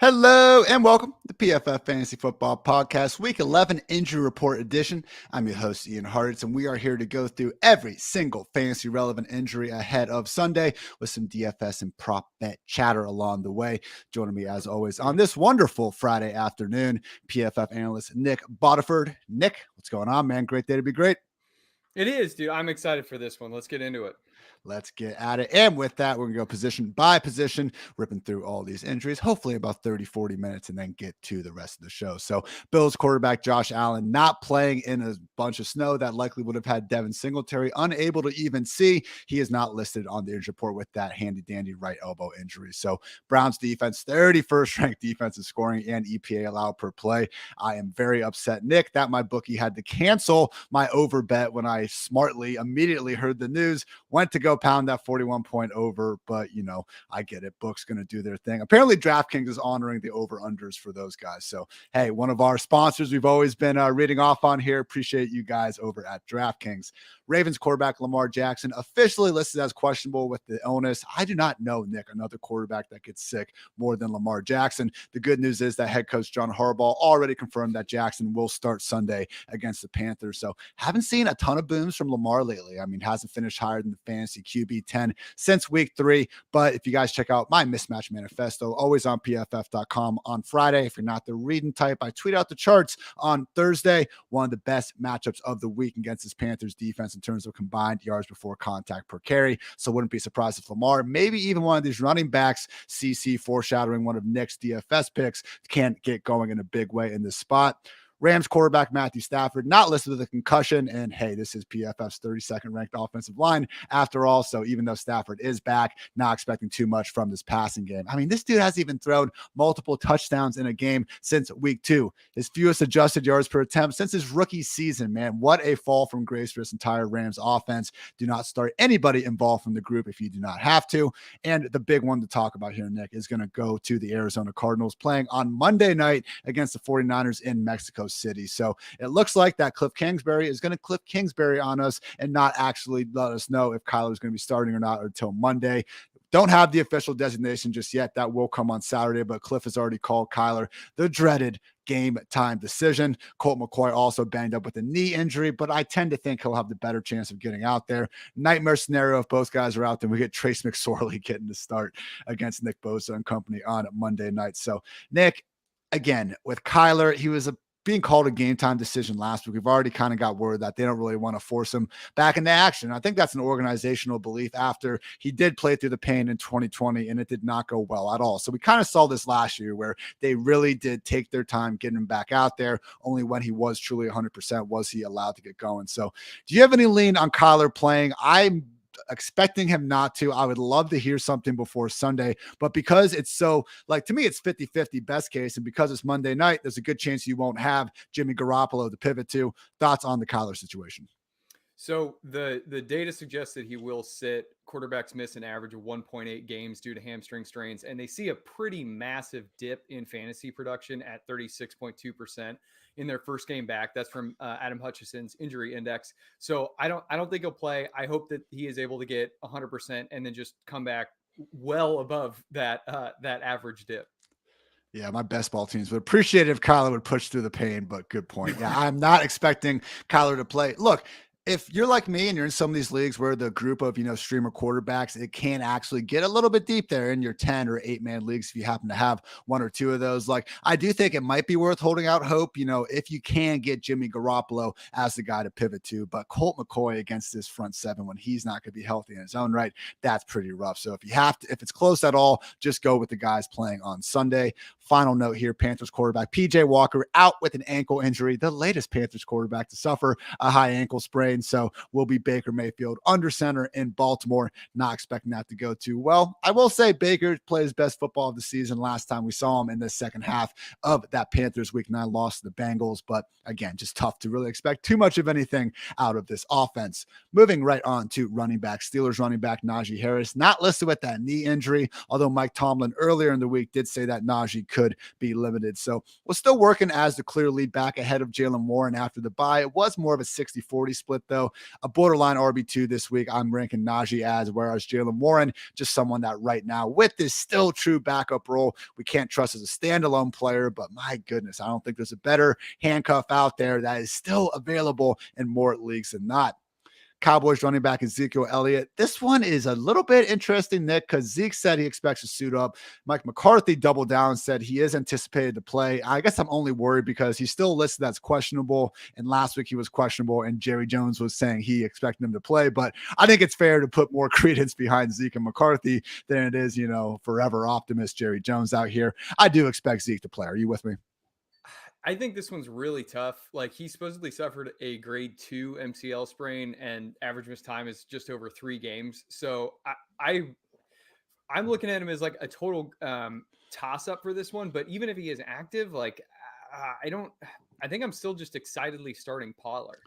Hello and welcome to PFF Fantasy Football Podcast, Week 11 Injury Report Edition. I'm your host, Ian Hartitz, and we are here to go through every single fantasy-relevant injury ahead of Sunday with some DFS and prop bet chatter along the way. Joining me, as always, on this wonderful Friday afternoon, PFF analyst Nic Bodiford. Nick, what's going on, man? Great day to be great. It is, dude. I'm excited for this one. Let's get into it. Let's get at it. And with that, we're going to go position by position, ripping through all these injuries, hopefully about 30, 40 minutes, and then get to the rest of the show. So Bills quarterback Josh Allen not playing in a bunch of snow that likely would have had Devin Singletary unable to even see. He is not listed on the injury report with that handy-dandy right elbow injury. So Browns defense, 31st ranked defensive scoring and EPA allowed per play. I am very upset, Nick, that my bookie had to cancel my over bet when I smartly immediately heard the news, went to go pound that 41-point over, but you know, I get it. Book's going to do their thing. Apparently DraftKings is honoring the over-unders for those guys. So, hey, one of our sponsors we've always been reading off on here. Appreciate you guys over at DraftKings. Ravens quarterback Lamar Jackson officially listed as questionable with the illness. I do not know, Nick, another quarterback that gets sick more than Lamar Jackson. The good news is that head coach John Harbaugh already confirmed that Jackson will start Sunday against the Panthers. So haven't seen a ton of booms from Lamar lately. I mean, hasn't finished higher than the fantasy QB 10 since week 3. But if you guys check out my mismatch manifesto, always on pff.com on Friday. If you're not the reading type, I tweet out the charts on Thursday. One of the best matchups of the week against this Panthers defense in terms of combined yards before contact per carry. So wouldn't be surprised if Lamar, maybe even one of these running backs, CC foreshadowing one of Nick's DFS picks, can't get going in a big way in this spot. Rams quarterback Matthew Stafford not listed with a concussion, and hey, this is PFF's 32nd ranked offensive line after all. So even though Stafford is back, not expecting too much from this passing game. I mean, this dude hasn't even thrown multiple touchdowns in a game since week 2. His fewest adjusted yards per attempt since his rookie season, man. What a fall from grace for this entire Rams offense. Do not start anybody involved from the group if you do not have to. And the big one to talk about here, Nick, is going to go to the Arizona Cardinals playing on Monday night against the 49ers in Mexico City. So it looks like that Cliff Kingsbury is going to Cliff Kingsbury on us and not actually let us know if Kyler is going to be starting or not until Monday. Don't have the official designation just yet. That will come on Saturday, but Cliff has already called Kyler the dreaded game time decision. Colt McCoy also banged up with a knee injury, but I tend to think he'll have the better chance of getting out there. Nightmare scenario if both guys are out, then we get Trace McSorley getting the start against Nick Bosa and company on Monday night. So Nick, again, with Kyler, he was being called a game time decision last week. We've already kind of got word that they don't really want to force him back into action. I think that's an organizational belief after he did play through the pain in 2020 and it did not go well at all. So we kind of saw this last year where they really did take their time getting him back out there. Only when he was truly 100% was he allowed to get going. So do you have any lean on Kyler playing? I'm expecting him not to. I would love to hear something before Sunday, but because it's so, like, to me, it's 50-50 best case. And because it's Monday night, there's a good chance you won't have Jimmy Garoppolo to pivot to. Thoughts on the Kyler situation? So the data suggests that he will sit. Quarterbacks miss an average of 1.8 games due to hamstring strains, and they see a pretty massive dip in fantasy production at 36.2% in their first game back. That's from Adam Hutchinson's injury index. So I don't think he'll play. I hope that he is able to get 100% and then just come back well above that average dip. Yeah, my best ball teams would appreciate it if Kyler would push through the pain, but good point. Yeah, I'm not expecting Kyler to play. Look, if you're like me and you're in some of these leagues where the group of, streamer quarterbacks, it can actually get a little bit deep there in your 10 or 8-man leagues. If you happen to have one or two of those, like, I do think it might be worth holding out hope, if you can get Jimmy Garoppolo as the guy to pivot to, but Colt McCoy against this front seven when he's not going to be healthy in his own right, that's pretty rough. So if you have to, if it's close at all, just go with the guys playing on Sunday. Final note here, Panthers quarterback PJ Walker out with an ankle injury, the latest Panthers quarterback to suffer a high ankle sprain. So will be Baker Mayfield under center in Baltimore. Not expecting that to go too well. I will say Baker played his best football of the season last time we saw him in the second half of that Panthers Week 9 loss to the Bengals. But again, just tough to really expect too much of anything out of this offense. Moving right on to running back. Steelers running back Najee Harris, not listed with that knee injury, although Mike Tomlin earlier in the week did say that Najee could be limited. So we're still working as the clear lead back ahead of Jalen Warren after the bye. It was more of a 60-40 split, though. A borderline RB2 this week. I'm ranking Najee as, whereas Jalen Warren, just someone that right now, with this still true backup role, we can't trust as a standalone player. But my goodness, I don't think there's a better handcuff out there that is still available in more leagues than not. Cowboys running back Ezekiel Elliott. This one is a little bit interesting, Nick, because Zeke said he expects to suit up. Mike McCarthy doubled down and said he is anticipated to play. I guess I'm only worried because he's still listed as questionable, and last week he was questionable, and Jerry Jones was saying he expected him to play. But I think it's fair to put more credence behind Zeke and McCarthy than it is, forever optimist Jerry Jones out here. I do expect Zeke to play. Are you with me? I think this one's really tough. Like, he supposedly suffered a grade 2 MCL sprain, and average missed time is just over 3 games. So I'm looking at him as like a total toss up for this one. But even if he is active, like I think I'm still just excitedly starting Pollard.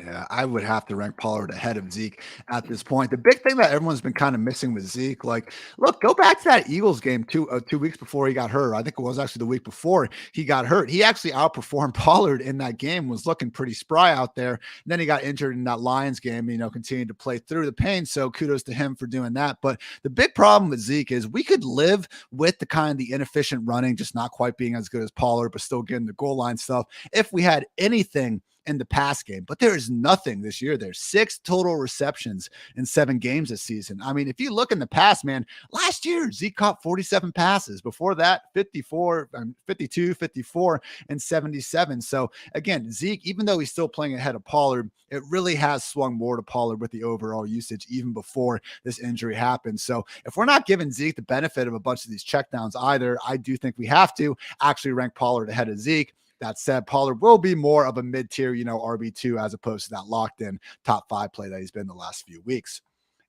Yeah, I would have to rank Pollard ahead of Zeke at this point. The big thing that everyone's been kind of missing with Zeke, like, look, go back to that Eagles game 2 weeks before he got hurt. I think it was actually the week before he got hurt. He actually outperformed Pollard in that game, was looking pretty spry out there. And then he got injured in that Lions game, continued to play through the pain. So kudos to him for doing that. But the big problem with Zeke is we could live with the inefficient running, just not quite being as good as Pollard, but still getting the goal line stuff, if we had anything in the pass game. But there is nothing this year. There's 6 total receptions in 7 games this season. I mean, if you look in the past, man, last year Zeke caught 47 passes. Before that, 52, 54, and 77. So again, Zeke, even though he's still playing ahead of Pollard, it really has swung more to Pollard with the overall usage even before this injury happened. So if we're not giving Zeke the benefit of a bunch of these checkdowns either, I do think we have to actually rank Pollard ahead of Zeke. That said, Pollard will be more of a mid-tier, RB2 as opposed to that locked-in top 5 play that he's been the last few weeks.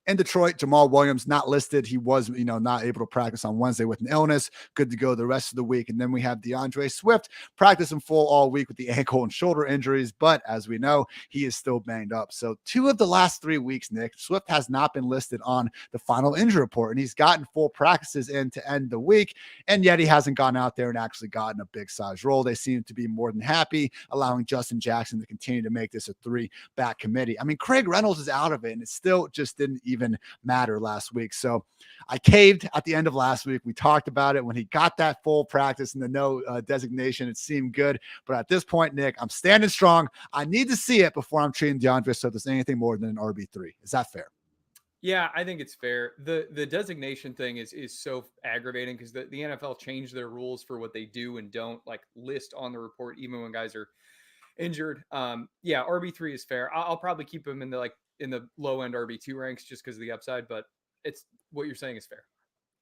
In Detroit, Jamal Williams not listed. He was, not able to practice on Wednesday with an illness. Good to go the rest of the week. And then we have DeAndre Swift practicing full all week with the ankle and shoulder injuries. But as we know, he is still banged up. So 2 of the last 3 weeks, Nick, Swift has not been listed on the final injury report. And he's gotten full practices in to end the week. And yet he hasn't gone out there and actually gotten a big size role. They seem to be more than happy, allowing Justin Jackson to continue to make this a 3-back committee. I mean, Craig Reynolds is out of it, and it still just didn't even matter last week. So I caved at the end of last week. We talked about it when he got that full practice and the no designation. It seemed good. But at this point, Nick, I'm standing strong. I need to see it before I'm treating DeAndre Swift as anything more than an RB3. Is that fair? Yeah, I think it's fair. The designation thing is so aggravating because the NFL changed their rules for what they do and don't like list on the report, even when guys are injured. Yeah, RB3 is fair. I'll probably keep him in the low end RB2 ranks just because of the upside, but it's what you're saying is fair.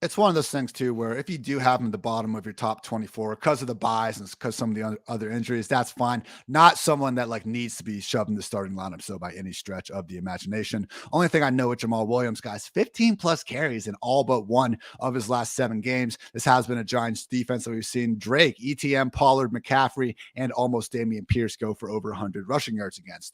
It's one of those things too, where if you do have him at the bottom of your top 24 because of the buys and because some of the other injuries, that's fine. Not someone that needs to be shoved in the starting lineup. So by any stretch of the imagination, only thing I know with Jamal Williams, guys, 15 plus carries in all but 1 of his last 7 games. This has been a Giants defense that we've seen Drake, ETM, Pollard, McCaffrey, and almost Dameon Pierce go for over 100 rushing yards against.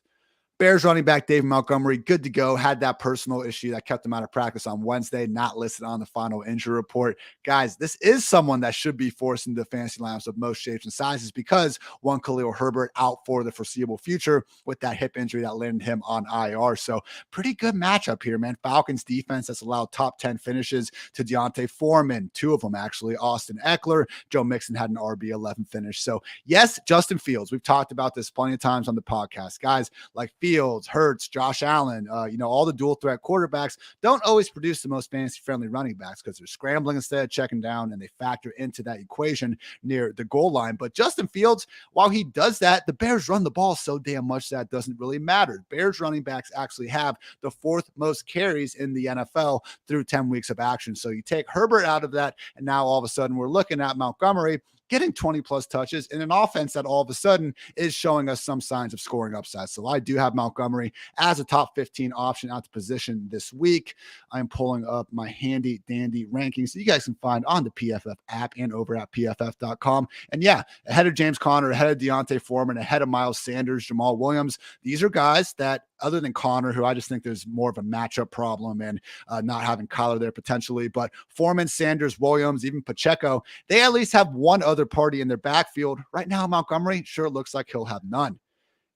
Bears running back David Montgomery, good to go. Had that personal issue that kept him out of practice on Wednesday, not listed on the final injury report. Guys, this is someone that should be forced into fantasy lineups of most shapes and sizes because one Khalil Herbert out for the foreseeable future with that hip injury that landed him on IR. So pretty good matchup here, man. Falcons defense that's allowed top 10 finishes to Deontay Foreman, 2 of them actually. Austin Eckler, Joe Mixon had an RB11 finish. So yes, Justin Fields. We've talked about this plenty of times on the podcast. Guys like Fields, Hurts, Josh Allen, all the dual threat quarterbacks don't always produce the most fantasy friendly running backs because they're scrambling instead of checking down and they factor into that equation near the goal line. But Justin Fields, while he does that, the Bears run the ball so damn much that doesn't really matter. Bears running backs actually have the 4th most carries in the NFL through 10 weeks of action. So you take Herbert out of that, and now all of a sudden we're looking at Montgomery getting 20 plus touches in an offense that all of a sudden is showing us some signs of scoring upside. So I do have Montgomery as a top 15 option out the position this week. I'm pulling up my handy dandy rankings that you guys can find on the PFF app and over at pff.com. And yeah, ahead of James Conner, ahead of Deontay Foreman, ahead of Miles Sanders, Jamal Williams. These are guys that, other than Conner, who I just think there's more of a matchup problem and not having Kyler there potentially, but Foreman, Sanders, Williams, even Pacheco, they at least have one other party in their backfield. Right now, Montgomery sure looks like he'll have none.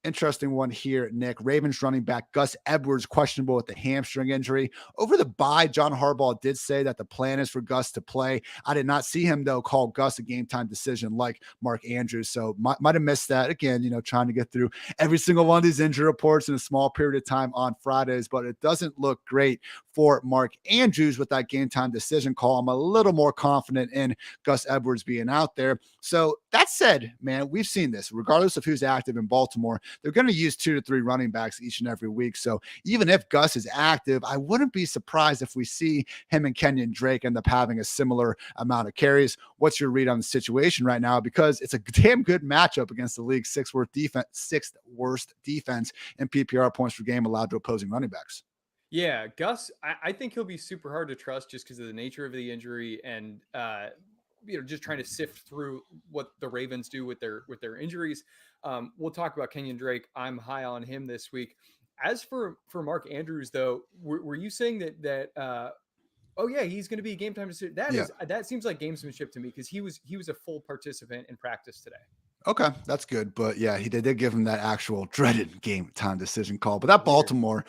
Interesting one here, Nick. Ravens running back Gus Edwards questionable with the hamstring injury. Over the bye, John Harbaugh did say that the plan is for Gus to play. I did not see him, though, call Gus a game-time decision like Mark Andrews, so might have missed that. Again, trying to get through every single one of these injury reports in a small period of time on Fridays, but it doesn't look great for Mark Andrews with that game-time decision call. I'm a little more confident in Gus Edwards being out there. So that said, man, we've seen this. Regardless of who's active in Baltimore, they're going to use 2 to 3 running backs each and every week. So even if Gus is active, I wouldn't be surprised if we see him and Kenyon Drake end up having a similar amount of carries. What's your read on the situation right now? Because it's a damn good matchup against the league's sixth worst defense in PPR points per game allowed to opposing running backs. Yeah, Gus, I think he'll be super hard to trust just because of the nature of the injury and just trying to sift through what the Ravens do with their injuries. We'll talk about Kenyon Drake. I'm high on him this week. As for Mark Andrews, though, were you saying that oh yeah, he's going to be a game time decision? That seems like gamesmanship to me because he was a full participant in practice today. Okay, that's good. But yeah, they did give him that actual dreaded game time decision call. But that Baltimore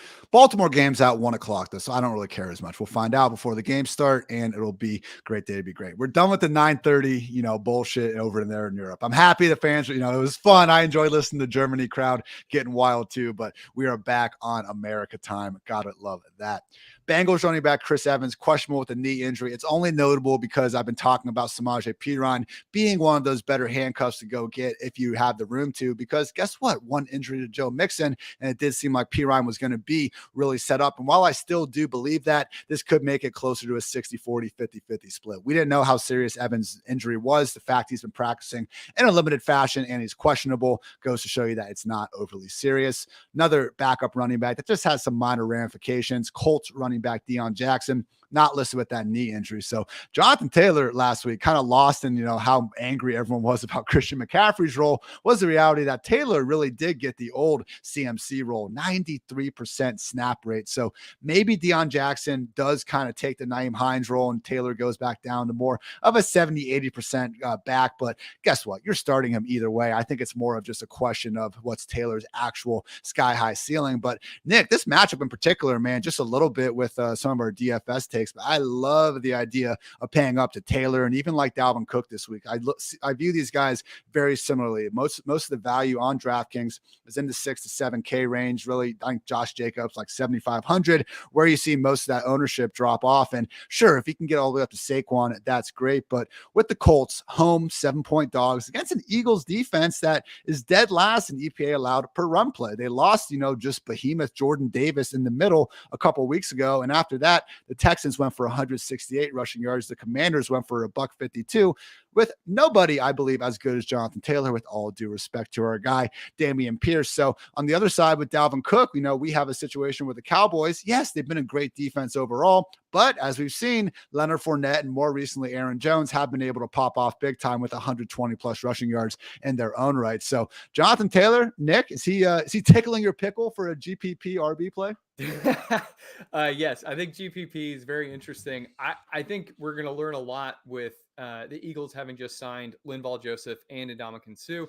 game's at 1:00 though, so I don't really care as much. We'll find out before the game start, and it'll be great day to be great. We're done with the 9:30, bullshit over in there in Europe. I'm happy the fans, it was fun. I enjoyed listening to Germany crowd getting wild too, but we are back on America time. Gotta love that. Bengals running back Chris Evans, questionable with a knee injury. It's only notable because I've been talking about Samaje Perine being one of those better handcuffs to go get if you have the room to, because guess what? One injury to Joe Mixon, and it did seem like Perine was going to be really set up. And while I still do believe that, this could make it closer to a 60-40, 50-50 split. We didn't know how serious Evans' injury was. The fact he's been practicing in a limited fashion and he's questionable goes to show you that it's not overly serious. Another backup running back that just has some minor ramifications, Colts running back Deion Jackson, not listed with that knee injury. So Jonathan Taylor last week kind of lost in, how angry everyone was about Christian McCaffrey's role. Was the reality that Taylor really did get the old CMC role, 93% snap rate. So maybe Deion Jackson does kind of take the Nyheim Hines role and Taylor goes back down to more of a 70-80% back. But guess what? You're starting him either way. I think it's more of just a question of what's Taylor's actual sky high ceiling. But Nick, this matchup in particular, man, just a little bit with some of our DFS takes, but I love the idea of paying up to Taylor and even like Dalvin Cook this week. I view these guys very similarly. Most of the value on DraftKings is in the 6 to 7K range. Really, I think Josh Jacobs like 7,500, where you see most of that ownership drop off. And sure, if he can get all the way up to Saquon, that's great. But with the Colts, home 7-point dogs against an Eagles defense that is dead last in EPA allowed per run play. They lost, just behemoth Jordan Davis in the middle a couple of weeks ago. And after that, the Texans went for 168 rushing yards. The Commanders went for $152 with nobody, I believe, as good as Jonathan Taylor, with all due respect to our guy, Dameon Pierce. So on the other side with Dalvin Cook, we have a situation with the Cowboys. Yes, they've been a great defense overall, but as we've seen, Leonard Fournette and more recently Aaron Jones have been able to pop off big time with 120 plus rushing yards in their own right. So Jonathan Taylor, Nick, is he tickling your pickle for a GPP RB play? Yes, I think GPP is very interesting. I think we're going to learn a lot with the Eagles having just signed Linval Joseph and Ndamukong Suh.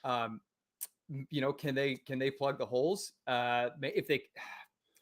Can they plug the holes? If they,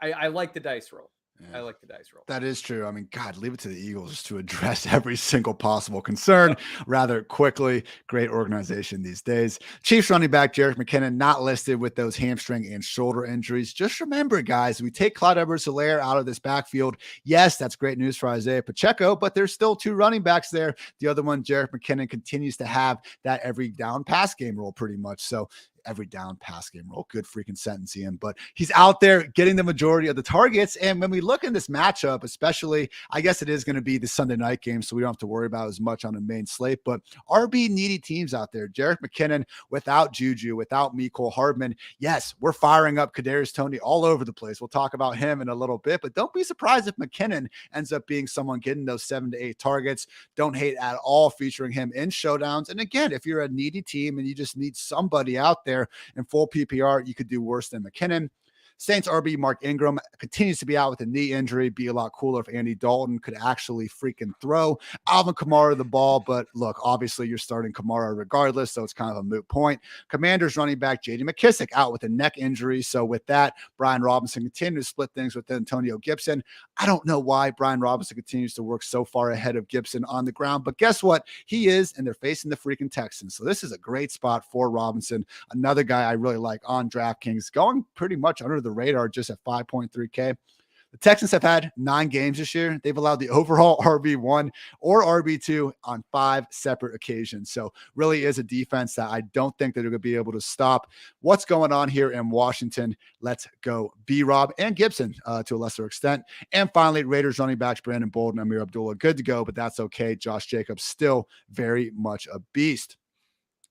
I like the dice roll. Yeah. I like the dice roll. That is true. I mean, God, leave it to the Eagles to address every single possible concern rather quickly. Great organization these days. Chiefs running back Jerick McKinnon not listed with those hamstring and shoulder injuries. Just remember, guys, we take Clyde Edwards-Helaire out of this backfield. Yes, that's great news for Isaiah Pacheco, but there's still 2 running backs there. The other one, Jerick McKinnon, continues to have that every down pass game role pretty much. So every down pass game role. Good freaking sentence, Ian. But he's out there getting the majority of the targets. And when we look in this matchup, especially, I guess it is going to be the Sunday night game, so we don't have to worry about as much on the main slate. But RB needy teams out there. Jerick McKinnon without Juju, without Mecole Hardman. Yes, we're firing up Kadarius Toney all over the place. We'll talk about him in a little bit, but don't be surprised if McKinnon ends up being someone getting those 7 to 8 targets. Don't hate at all featuring him in showdowns. And again, if you're a needy team and you just need somebody out there in full PPR, you could do worse than McKinnon. Saints RB Mark Ingram continues to be out with a knee injury. Be a lot cooler if Andy Dalton could actually freaking throw Alvin Kamara the ball. But look, obviously you're starting Kamara regardless, so it's kind of a moot point. Commanders running back J.D. McKissick out with a neck injury. So with that, Brian Robinson continues to split things with Antonio Gibson. I don't know why Brian Robinson continues to work so far ahead of Gibson on the ground, but guess what? He is, and they're facing the freaking Texans. So this is a great spot for Robinson. Another guy I really like on DraftKings, going pretty much under the radar just at 5.3K. The Texans have had 9 games this year. They've allowed the overall RB1 or RB2 on 5 separate occasions. So really is a defense that I don't think that they're going to be able to stop. What's going on here in Washington? Let's go B-Rob and Gibson to a lesser extent. And finally, Raiders running backs Brandon Bolden, Amir Abdullah, good to go, but that's okay. Josh Jacobs still very much a beast.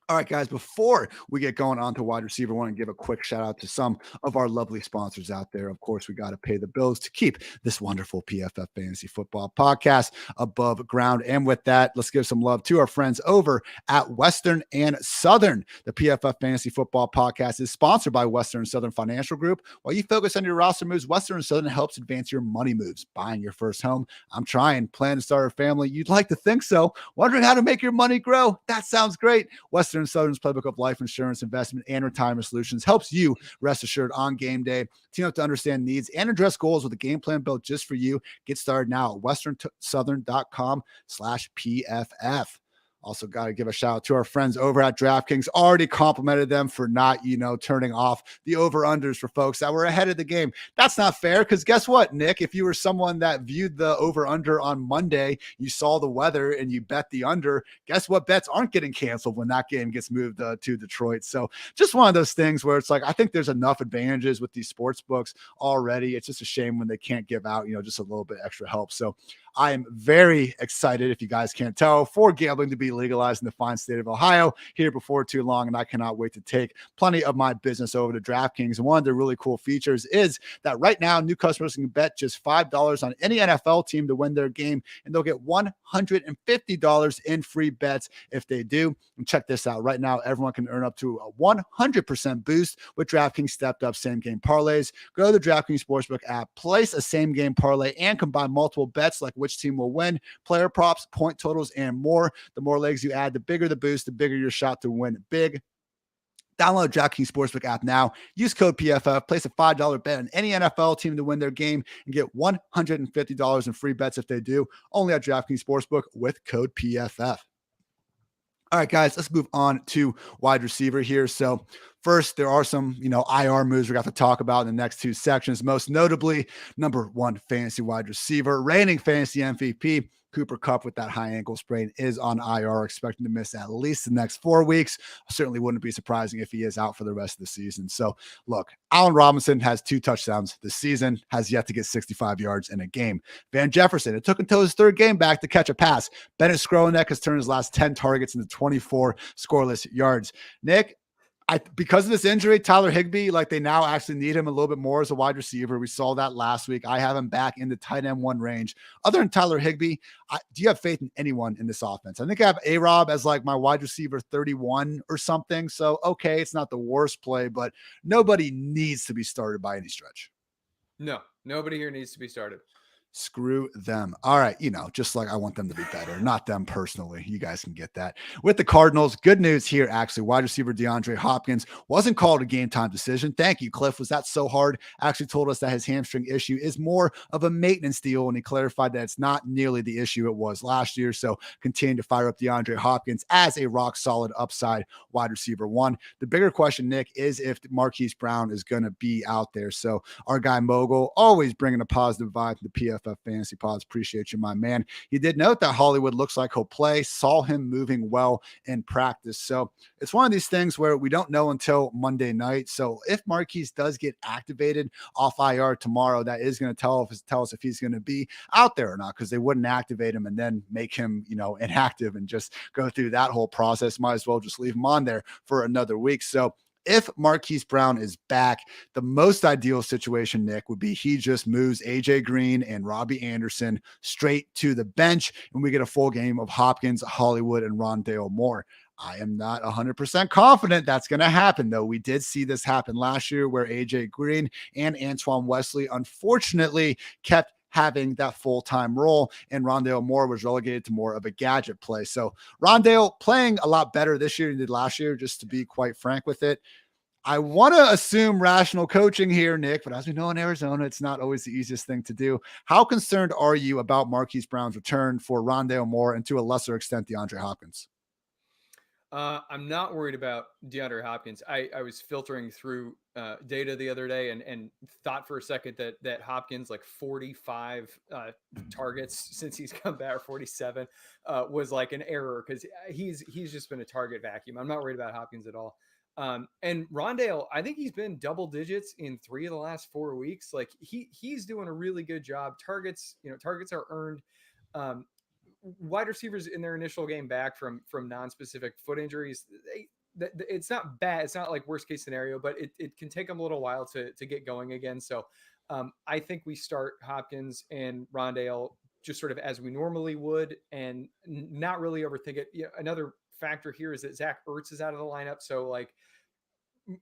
All right, guys, before we get going on to wide receiver, I want to give a quick shout out to some of our lovely sponsors out there. Of course, we got to pay the bills to keep this wonderful PFF Fantasy Football podcast above ground. And with that, let's give some love to our friends over at Western and Southern. The PFF Fantasy Football podcast is sponsored by Western and Southern Financial Group. While you focus on your roster moves, Western and Southern helps advance your money moves. Buying your first home. I'm trying. Plan to start a family. You'd like to think so. Wondering how to make your money grow? That sounds great. Western and Southern's playbook of life insurance, investment, and retirement solutions helps you rest assured on game day. Team up to understand needs and address goals with a game plan built just for you. Get started now at westernsouthern.com/PFF. Also got to give a shout out to our friends over at DraftKings. Already complimented them for not, turning off the over-unders for folks that were ahead of the game. That's not fair because guess what, Nick? If you were someone that viewed the over-under on Monday, you saw the weather and you bet the under, guess what? Bets aren't getting canceled when that game gets moved to Detroit. So just one of those things where it's like, I think there's enough advantages with these sports books already. It's just a shame when they can't give out, just a little bit extra help. So I am very excited, if you guys can't tell, for gambling to be legalized in the fine state of Ohio here before too long, and I cannot wait to take plenty of my business over to DraftKings. And one of the really cool features is that right now, new customers can bet just $5 on any NFL team to win their game, and they'll get $150 in free bets if they do. And check this out. Right now, everyone can earn up to a 100% boost with DraftKings stepped-up same-game parlays. Go to the DraftKings Sportsbook app, place a same-game parlay, and combine multiple bets like which team will win, player props, point totals, and more. The more legs you add, the bigger the boost, the bigger your shot to win big. Download DraftKings Sportsbook app now. Use code PFF. Place a $5 bet on any NFL team to win their game and get $150 in free bets if they do. Only at DraftKings Sportsbook with code PFF. All right, guys, let's move on to wide receiver here. So first, there are some, IR moves we're going to have to talk about in the next 2 sections. Most notably, number 1 fantasy wide receiver, reigning fantasy MVP, Cooper Kupp with that high ankle sprain is on IR, expecting to miss at least the next 4 weeks. Certainly wouldn't be surprising if he is out for the rest of the season. So look, Allen Robinson has 2 touchdowns this season, has yet to get 65 yards in a game. Van Jefferson, it took until his 3rd game back to catch a pass. Bennett Skronek has turned his last 10 targets into 24 scoreless yards. Nick, because of this injury, Tyler Higbee, they now actually need him a little bit more as a wide receiver. We saw that last week. I have him back in the tight end 1 range. Other than Tyler Higbee, do you have faith in anyone in this offense? I think I have A-Rob as my wide receiver 31 or something. So, okay, it's not the worst play, but nobody needs to be started by any stretch. No, nobody here needs to be started. Screw them. All right. Just like I want them to be better, not them personally. You guys can get that. With the Cardinals, good news here, actually. Wide receiver DeAndre Hopkins wasn't called a game time decision. Thank you, Cliff. Was that so hard? Actually told us that his hamstring issue is more of a maintenance deal, and he clarified that it's not nearly the issue it was last year. So continue to fire up DeAndre Hopkins as a rock solid upside wide receiver 1. The bigger question, Nick, is if Marquise Brown is going to be out there. So our guy Mogul always bringing a positive vibe to the PFF Fantasy Pods. Appreciate you, my man. He did note that Hollywood looks like he'll play, saw him moving well in practice. So it's one of these things where we don't know until Monday night. So if Marquise does get activated off IR tomorrow, that is going to tell us if he's going to be out there or not, because they wouldn't activate him and then make him, inactive and just go through that whole process. Might as well just leave him on there for another week. So if Marquise Brown is back, the most ideal situation, Nick, would be he just moves AJ Green and Robbie Anderson straight to the bench, and we get a full game of Hopkins, Hollywood, and Rondale Moore. I am not 100% confident that's going to happen, though. We did see this happen last year where AJ Green and Antoine Wesley, unfortunately, kept having that full-time role, and Rondale Moore was relegated to more of a gadget play. So Rondale playing a lot better this year than he did last year, just to be quite frank with it. I want to assume rational coaching here, Nick, but as we know in Arizona, it's not always the easiest thing to do. How concerned are you about Marquise Brown's return for Rondale Moore and to a lesser extent, DeAndre Hopkins? I'm not worried about DeAndre Hopkins. I was filtering through data the other day and thought for a second that Hopkins, like 45 targets since he's come back, or 47, was like an error, because he's just been a target vacuum. I'm not worried about Hopkins at all. And Rondale, I think he's been double digits in 3 of the last 4 weeks. Like he's doing a really good job. Targets are earned. Wide receivers in their initial game back from non-specific foot injuries, it's not bad. It's not like worst case scenario, but it can take them a little while to get going again. So I think we start Hopkins and Rondale just sort of as we normally would, and not really overthink it. Another factor here is that Zach Ertz is out of the lineup. So like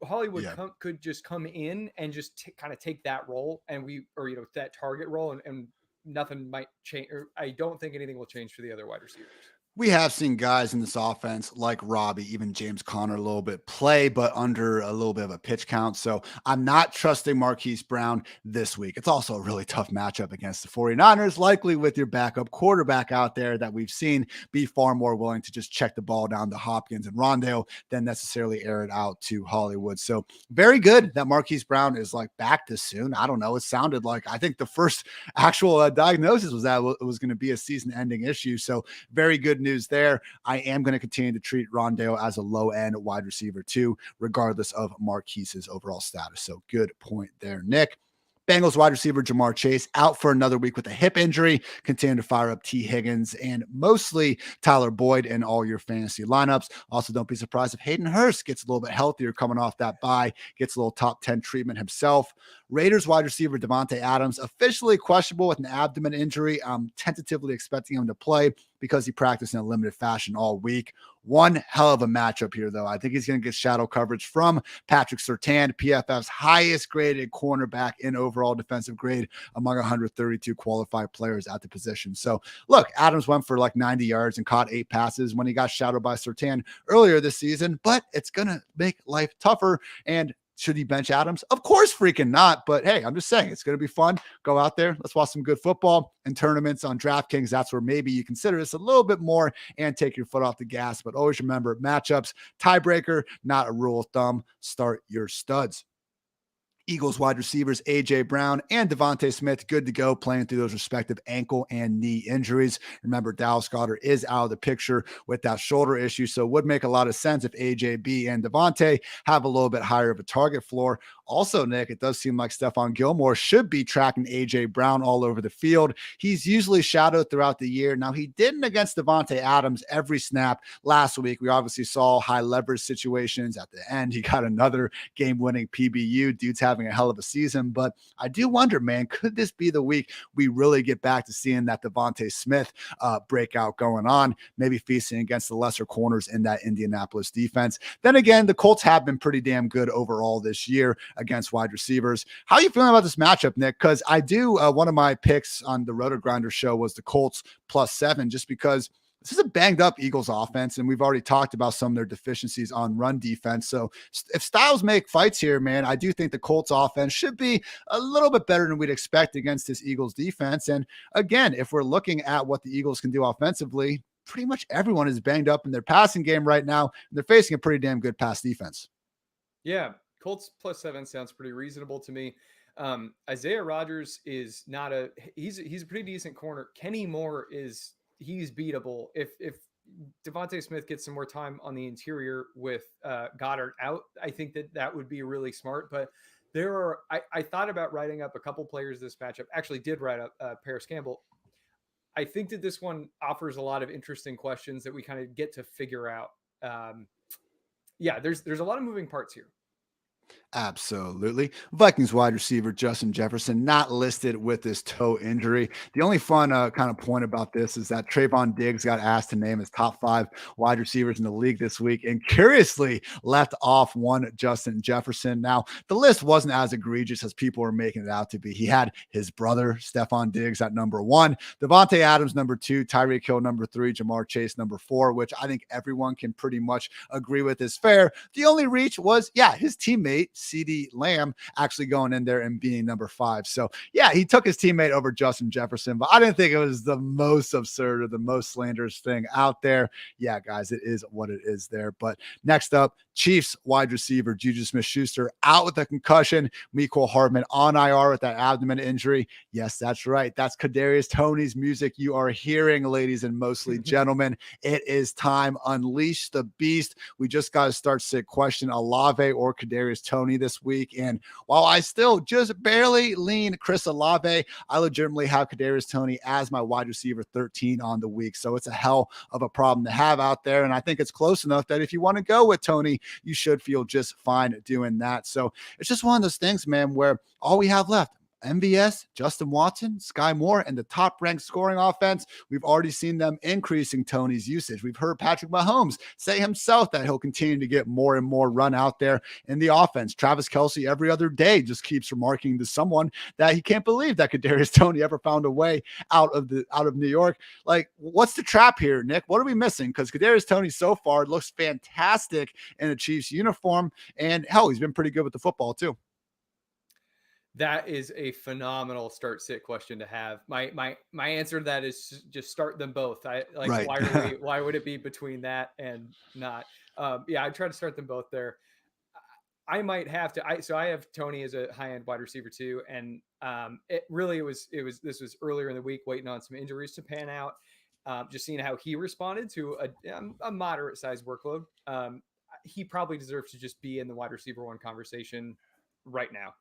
Hollywood could just come in and just kind of take that role, and that target role, and nothing might change, or I don't think anything will change for the other wide receivers. We have seen guys in this offense like Robbie, even James Conner a little bit play, but under a little bit of a pitch count. So I'm not trusting Marquise Brown this week. It's also a really tough matchup against the 49ers, likely with your backup quarterback out there that we've seen be far more willing to just check the ball down to Hopkins and Rondale than necessarily air it out to Hollywood. So very good that Marquise Brown is like back this soon. I don't know. It sounded like, I think the first actual diagnosis was that it was going to be a season ending issue. So very good news there. I am going to continue to treat Rondale as a low-end wide receiver too, regardless of Marquise's overall status. So good point there, Nick. Bengals wide receiver Jamar Chase out for another week with a hip injury. Continue to fire up T. Higgins and mostly Tyler Boyd in all your fantasy lineups. Also, don't be surprised if Hayden Hurst gets a little bit healthier coming off that bye, gets a little top 10 treatment himself. Raiders wide receiver Devontae Adams officially questionable with an abdomen injury. I'm tentatively expecting him to play because he practiced in a limited fashion all week. One hell of a matchup here, though. I think he's going to get shadow coverage from Patrick Surtain, PFF's highest graded cornerback in overall defensive grade among 132 qualified players at the position. So, look, Adams went for like 90 yards and caught 8 passes when he got shadowed by Surtain earlier this season, but it's going to make life tougher. And should he bench Adams? Of course freaking not. But hey, I'm just saying it's going to be fun. Go out there. Let's watch some good football and tournaments on DraftKings. That's where maybe you consider this a little bit more and take your foot off the gas. But always remember, matchups, tiebreaker, not a rule of thumb. Start your studs. Eagles wide receivers A.J. Brown and Devontae Smith good to go, playing through those respective ankle and knee injuries. Remember, Dallas Goedert is out of the picture with that shoulder issue, so it would make a lot of sense if AJB and Devontae have a little bit higher of a target floor. Also, Nick, it does seem like Stephon Gilmore should be tracking A.J. Brown all over the field. He's usually shadowed throughout the year. Now, he didn't against Devontae Adams every snap last week. We obviously saw high leverage situations at the end. He got another game-winning PBU. Dude's having a hell of a season, but I do wonder, man, could this be the week we really get back to seeing that Devontae Smith breakout going on, maybe feasting against the lesser corners in that Indianapolis defense? Then again, the Colts have been pretty damn good overall this year against wide receivers. How are you feeling about this matchup, Nick? Because I do, one of my picks on the Roto Grinder show was the Colts +7, just because this is a banged up Eagles offense, and we've already talked about some of their deficiencies on run defense. So if styles make fights here, man, I do think the Colts offense should be a little bit better than we'd expect against this Eagles defense. And again, if we're looking at what the Eagles can do offensively, pretty much everyone is banged up in their passing game right now, and they're facing a pretty damn good pass defense. Yeah, Colts +7 sounds pretty reasonable to me. Isaiah Rodgers is not he's a pretty decent corner. Kenny Moore he's beatable. If Devontae Smith gets some more time on the interior with Goddard out, I think that would be really smart. But I thought about writing up a couple players this matchup. Actually, did write up Paris Campbell. I think that this one offers a lot of interesting questions that we kind of get to figure out. Yeah, there's a lot of moving parts here. Absolutely. Vikings wide receiver Justin Jefferson not listed with this toe injury. The only fun kind of point about this is that Trayvon Diggs got asked to name his top 5 wide receivers in the league this week and curiously left off one Justin Jefferson. Now, the list wasn't as egregious as people were making it out to be. He had his brother, Stephon Diggs, at number 1, Devontae Adams, number 2, Tyreek Hill, number 3, Jamar Chase, number 4, which I think everyone can pretty much agree with is fair. The only reach was, his teammate, CeeDee Lamb, actually going in there and being number 5. So he took his teammate over Justin Jefferson, but I didn't think it was the most absurd or the most slanderous thing out there. Yeah, guys, it is what it is there. But next up, Chiefs wide receiver Juju Smith-Schuster out with a concussion. Mecole Hardman on IR with that abdomen injury. Yes, that's right. That's Kadarius Toney's music you are hearing, ladies and mostly gentlemen. It is time. Unleash the beast. We just got to start sit question Olave or Kadarius Toney this week. And while I still just barely lean Chris Olave, I legitimately have Kadarius Toney as my wide receiver 13 on the week. So it's a hell of a problem to have out there. And I think it's close enough that if you want to go with Toney, you should feel just fine doing that. So it's just one of those things, man, where all we have left, MVS, Justin Watson, Sky Moore, and the top-ranked scoring offense. We've already seen them increasing Toney's usage. We've heard Patrick Mahomes say himself that he'll continue to get more and more run out there in the offense. Travis Kelce every other day just keeps remarking to someone that he can't believe that Kadarius Toney ever found a way out of New York. Like, what's the trap here, Nick? What are we missing? Because Kadarius Toney so far looks fantastic in a Chiefs uniform, and hell, he's been pretty good with the football too. That is a phenomenal start sit question to have. My answer to that is just start them both. I like right. Why would it be between that and not? I try to start them both there. I might have to. So I have Toney as a high end wide receiver too, and this was earlier in the week, waiting on some injuries to pan out. Just seeing how he responded to a moderate sized workload. He probably deserves to just be in the wide receiver 1 conversation right now.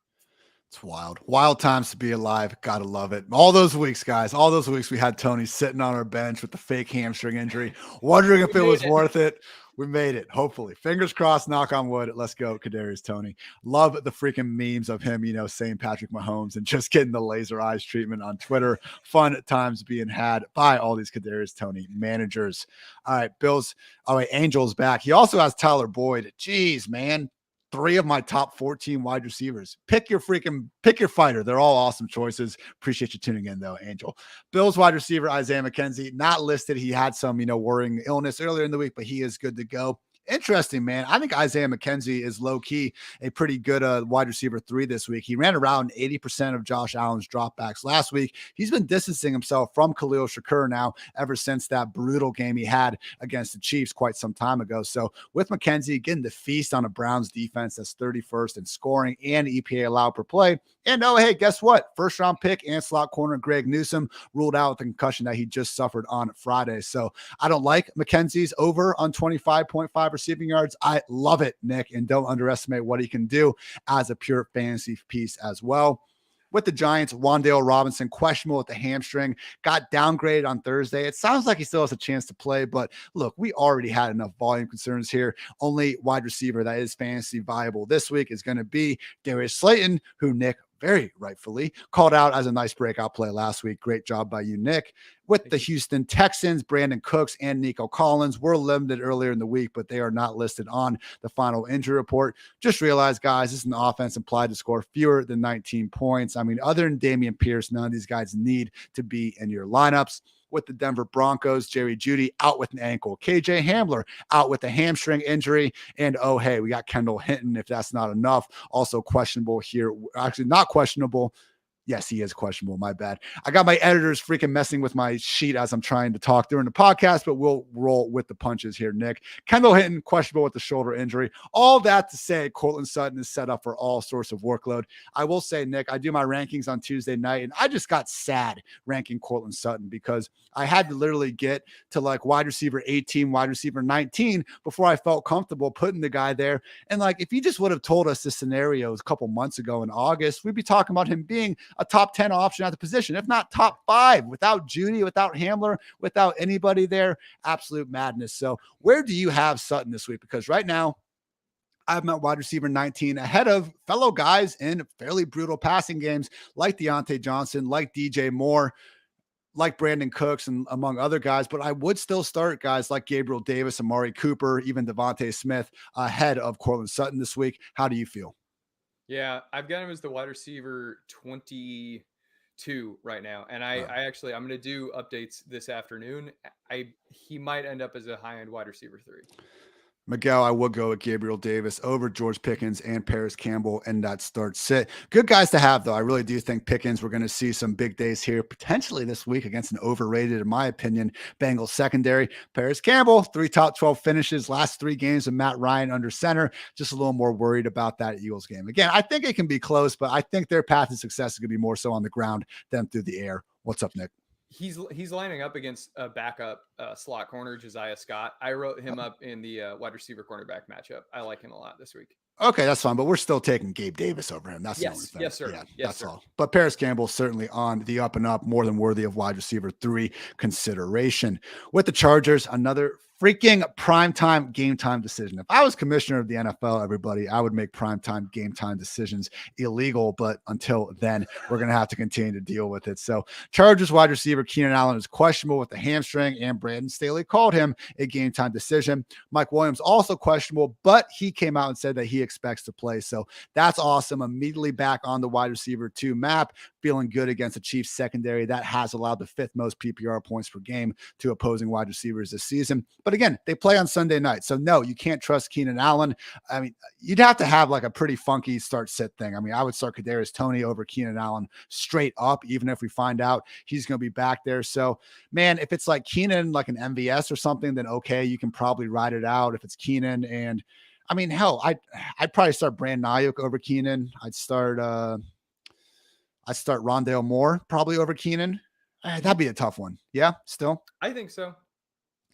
It's wild times to be alive. Gotta love it. All those weeks, guys, we had Toney sitting on our bench with the fake hamstring injury, wondering if it was worth it. We made it. Hopefully, fingers crossed, knock on wood. Let's go, Kadarius Toney. Love the freaking memes of him, saying Patrick Mahomes and just getting the laser eyes treatment on Twitter. Fun times being had by all these Kadarius Toney managers. All right, Bills. Oh wait, Angels back. He also has Tyler Boyd. Jeez, man. 3 of my top 14 wide receivers. Pick your fighter. They're all awesome choices. Appreciate you tuning in though, Angel. Bills wide receiver Isaiah McKenzie, not listed. He had some, worrying illness earlier in the week, but he is good to go. Interesting, man. I think Isaiah McKenzie is low-key a pretty good wide receiver 3 this week. He ran around 80% of Josh Allen's dropbacks last week. He's been distancing himself from Khalil Shakur now ever since that brutal game he had against the Chiefs quite some time ago. So with McKenzie getting the feast on a Browns defense that's 31st in scoring and EPA allowed per play. And hey, guess what? First-round pick and slot corner Greg Newsome ruled out with the concussion that he just suffered on Friday. So I don't like McKenzie's over on 25.5 receiving yards. I love it, Nick, and don't underestimate what he can do as a pure fantasy piece as well. With the Giants, Wan'Dale Robinson, questionable with the hamstring, got downgraded on Thursday. It sounds like he still has a chance to play, but look, we already had enough volume concerns here. Only wide receiver that is fantasy viable this week is going to be Darius Slayton, who Nick very rightfully called out as a nice breakout play last week. Great job by you, Nick. With the Houston Texans, Brandon Cooks and Nico Collins were limited earlier in the week, but they are not listed on the final injury report. Just realize, guys, this is an offense implied to score fewer than 19 points. I mean, other than Dameon Pierce, none of these guys need to be in your lineups. With the Denver Broncos, Jerry Jeudy out with an ankle. KJ Hamler out with a hamstring injury. And hey, we got Kendall Hinton, if that's not enough. Also questionable here. Actually, not questionable. Yes, he is questionable. My bad. I got my editors freaking messing with my sheet as I'm trying to talk during the podcast, but we'll roll with the punches here, Nick. Kendall Hinton, questionable with the shoulder injury. All that to say, Cortland Sutton is set up for all sorts of workload. I will say, Nick, I do my rankings on Tuesday night, and I just got sad ranking Cortland Sutton because I had to literally get to like wide receiver 18, wide receiver 19 before I felt comfortable putting the guy there. And like, if you just would have told us this scenario a couple months ago in August, we'd be talking about him being a top 10 option at the position, if not top 5, without Judy, without Hamler, without anybody there. Absolute madness. So where do you have Sutton this week? Because right now, I have him at wide receiver 19 ahead of fellow guys in fairly brutal passing games like Deontay Johnson, like DJ Moore, like Brandon Cooks, and among other guys. But I would still start guys like Gabriel Davis, Amari Cooper, even Devontae Smith ahead of Cortland Sutton this week. How do you feel? Yeah, I've got him as the wide receiver 22 right now. And I'm going to do updates this afternoon. He might end up as a high end wide receiver 3. Miguel, I would go with Gabriel Davis over George Pickens and Paris Campbell in that start sit. Good guys to have, though. I really do think Pickens, we're going to see some big days here, potentially this week against an overrated, in my opinion, Bengals secondary. Paris Campbell, 3 top 12 finishes, last 3 games of Matt Ryan under center. Just a little more worried about that Eagles game. Again, I think it can be close, but I think their path to success is going to be more so on the ground than through the air. What's up, Nick? He's lining up against a backup slot corner, Josiah Scott. I wrote him up in the wide receiver cornerback matchup. I like him a lot this week. Okay, that's fine, but we're still taking Gabe Davis over him. That's yes, the only thing. Yes, sir. Yeah, yes, that's sir. all. But Paris Campbell certainly on the up and up, more than worthy of wide receiver 3 consideration. With the Chargers, another freaking primetime game time decision. If I was commissioner of the NFL, everybody, I would make primetime game time decisions illegal. But until then, we're going to have to continue to deal with it. So Chargers wide receiver Keenan Allen is questionable with the hamstring, and Brandon Staley called him a game time decision. Mike Williams also questionable, but he came out and said that he expects to play. So that's awesome. Immediately back on the wide receiver 2 map, feeling good against the Chiefs secondary that has allowed the 5th most PPR points per game to opposing wide receivers this season. But again, they play on Sunday night. So no, you can't trust Keenan Allen. I mean, you'd have to have like a pretty funky start sit thing. I mean, I would start Kadarius Toney over Keenan Allen straight up, even if we find out he's going to be back there. So man, if it's like Keenan, like an MVS or something, then okay, you can probably ride it out. If it's Keenan, and I mean, hell, I'd probably start Brandon Ayuk over Keenan. I'd start Rondale Moore probably over Keenan. That'd be a tough one. Yeah, still? I think so.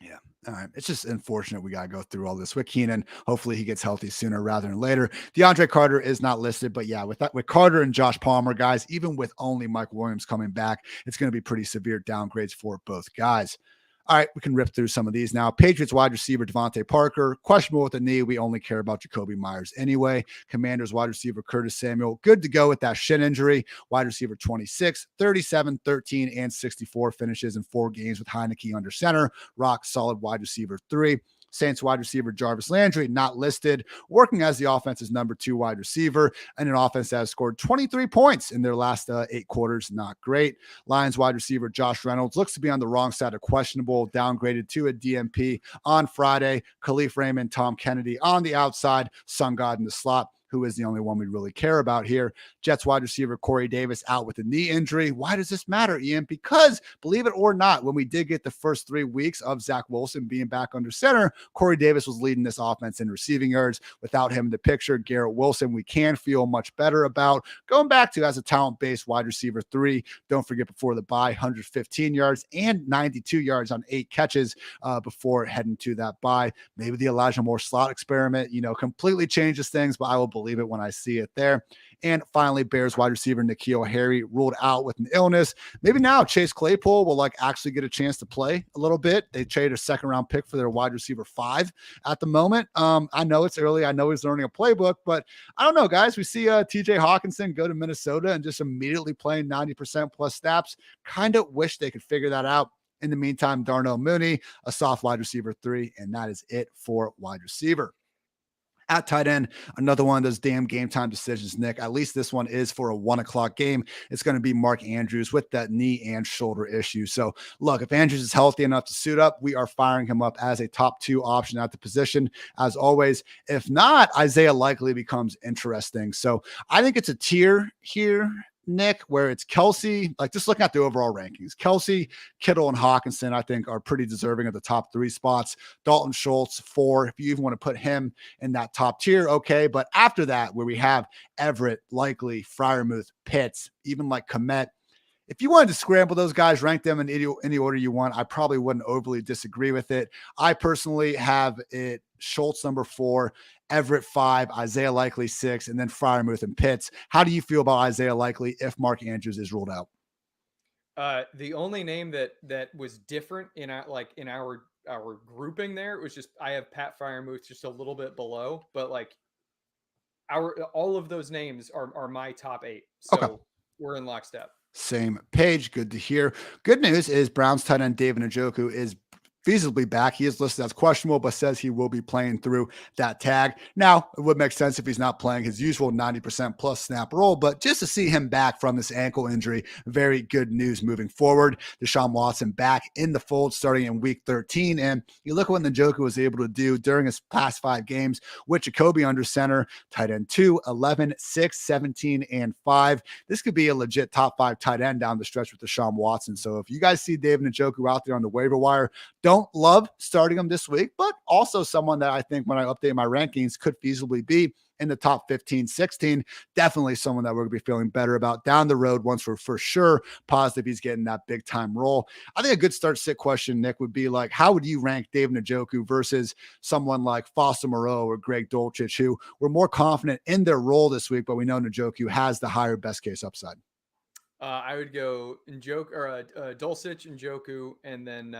Yeah. All right. It's just unfortunate we got to go through all this with Keenan. Hopefully he gets healthy sooner rather than later. DeAndre Carter is not listed, but yeah, with Carter and Josh Palmer, guys, even with only Mike Williams coming back, it's going to be pretty severe downgrades for both guys. All right, we can rip through some of these now. Patriots wide receiver Devontae Parker, questionable with the knee. We only care about Jacoby Myers anyway. Commanders wide receiver Curtis Samuel, good to go with that shin injury. Wide receiver 26, 37, 13, and 64 finishes in 4 games with Heineke under center. Rock solid wide receiver 3. Saints wide receiver Jarvis Landry, not listed, working as the offense's number 2 wide receiver, and an offense that has scored 23 points in their last 8 quarters. Not great. Lions wide receiver Josh Reynolds looks to be on the wrong side of questionable, downgraded to a DMP on Friday. Khalif Raymond, Tom Kennedy on the outside, Sun God in the slot, who is the only one we really care about here. Jets wide receiver Corey Davis out with a knee injury. Why does this matter, Ian? Because, believe it or not, when we did get the first 3 weeks of Zach Wilson being back under center, Corey Davis was leading this offense in receiving yards. Without him in the picture, Garrett Wilson, we can feel much better about going back to as a talent-based wide receiver 3. Don't forget, before the bye, 115 yards and 92 yards on 8 catches before heading to that bye. Maybe the Elijah Moore slot experiment, completely changes things, but I will believe it when I see it there. And finally, Bears wide receiver N'Keal Harry ruled out with an illness. Maybe now Chase Claypool will actually get a chance to play a little bit. They traded a 2nd-round pick for their wide receiver 5 at the moment. I know it's early. I know he's learning a playbook, but I don't know, guys. We see TJ Hawkinson go to Minnesota and just immediately playing 90% plus snaps. Kind of wish they could figure that out. In the meantime, Darnell Mooney, a soft wide receiver 3, and that is it for wide receiver. At tight end, another one of those damn game time decisions, Nick. At least this one is for a 1:00 game. It's going to be Mark Andrews with that knee and shoulder issue. So look, if Andrews is healthy enough to suit up, we are firing him up as a top 2 option at the position, as always. If not, Isaiah likely becomes interesting. So I think it's a tier here, Nick, where it's Kelsey, like just looking at the overall rankings, Kelsey, Kittle, and Hawkinson, I think are pretty deserving of the top 3 spots. Dalton Schultz, 4. If you even want to put him in that top tier, okay. But after that, where we have Everett, Likely, Freiermuth, Pitts, even like Komet, if you wanted to scramble those guys, rank them in any order you want, I probably wouldn't overly disagree with it. I personally have it Schultz number 4, Everett 5, Isaiah Likely 6, and then Freiermuth and Pitts. How do you feel about Isaiah Likely if Mark Andrews is ruled out? The only name that was different in our grouping there, it was just I have Pat Freiermuth just a little bit below, but like all of those names are my top 8. So okay. We're in lockstep. Same page. Good to hear. Good news is Browns tight end David Njoku is feasibly back. He is listed as questionable, but says he will be playing through that tag. Now, it would make sense if he's not playing his usual 90% plus snap role, but just to see him back from this ankle injury, very good news moving forward. Deshaun Watson back in the fold starting in week 13. And you look at what Njoku was able to do during his past 5 games with Jacoby under center, tight end 2, 11, 6, 17, and 5. This could be a legit top 5 tight end down the stretch with Deshaun Watson. So if you guys see David Njoku out there on the waiver wire, don't love starting him this week, but also someone that I think when I update my rankings could feasibly be in the top 15, 16. Definitely someone that we're going to be feeling better about down the road once we're for sure positive he's getting that big time role. I think a good start sit question, Nick, would be like, how would you rank David Njoku versus someone like Foster Moreau or Greg Dulcich, who were more confident in their role this week, but we know Njoku has the higher best case upside? I would go Njoku or Dulcich, Njoku, and then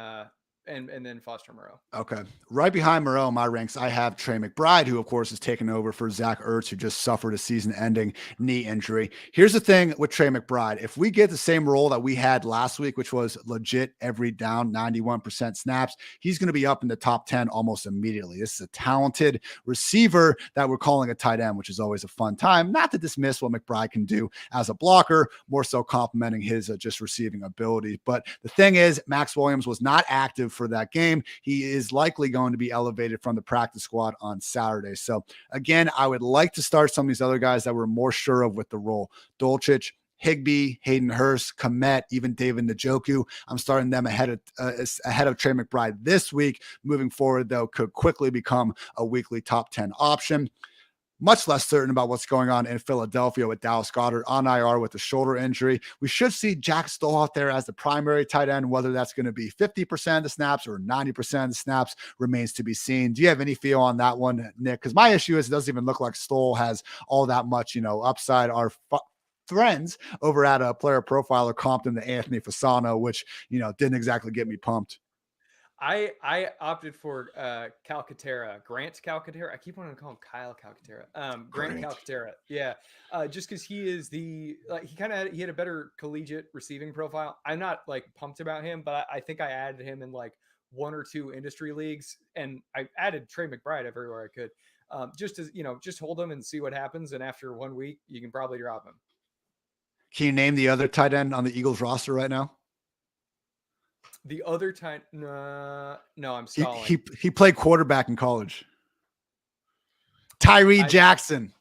and then Foster Moreau. Okay. Right behind Moreau in my ranks, I have Trey McBride, who, of course, is taking over for Zach Ertz, who just suffered a season-ending knee injury. Here's the thing with Trey McBride. If we get the same role that we had last week, which was legit every down, 91% snaps, he's going to be up in the top 10 almost immediately. This is a talented receiver that we're calling a tight end, which is always a fun time. Not to dismiss what McBride can do as a blocker, more so complimenting his just receiving ability. But the thing is, Max Williams was not active for that game. He is likely going to be elevated from the practice squad on Saturday. So again, I would like to start some of these other guys that we're more sure of with the role. Dulcich, Higbee, Hayden Hurst, Komet, even David Njoku. I'm starting them ahead of Trey McBride this week. Moving forward, though, could quickly become a weekly top 10 option. Much less certain about what's going on in Philadelphia with Dallas Goedert on IR with a shoulder injury. We should see Jack Stoll out there as the primary tight end. Whether that's going to be 50% of the snaps or 90% of the snaps remains to be seen. Do you have any feel on that one, Nick? Because my issue is it doesn't even look like Stoll has all that much, upside. Our friends over at a Player Profiler comped him to Anthony Fasano, which, didn't exactly get me pumped. I opted for Grant Calcaterra. I keep wanting to call him Kyle Calcaterra. Grant Calcaterra. Yeah. Just because he is he had a better collegiate receiving profile. I'm not pumped about him, but I think I added him in 1 or 2 industry leagues, and I added Trey McBride everywhere I could. Just as just hold him and see what happens. And after 1 week, you can probably drop him. Can you name the other tight end on the Eagles roster right now? The other time, no, I'm stalling. He played quarterback in college. Tyree Jackson.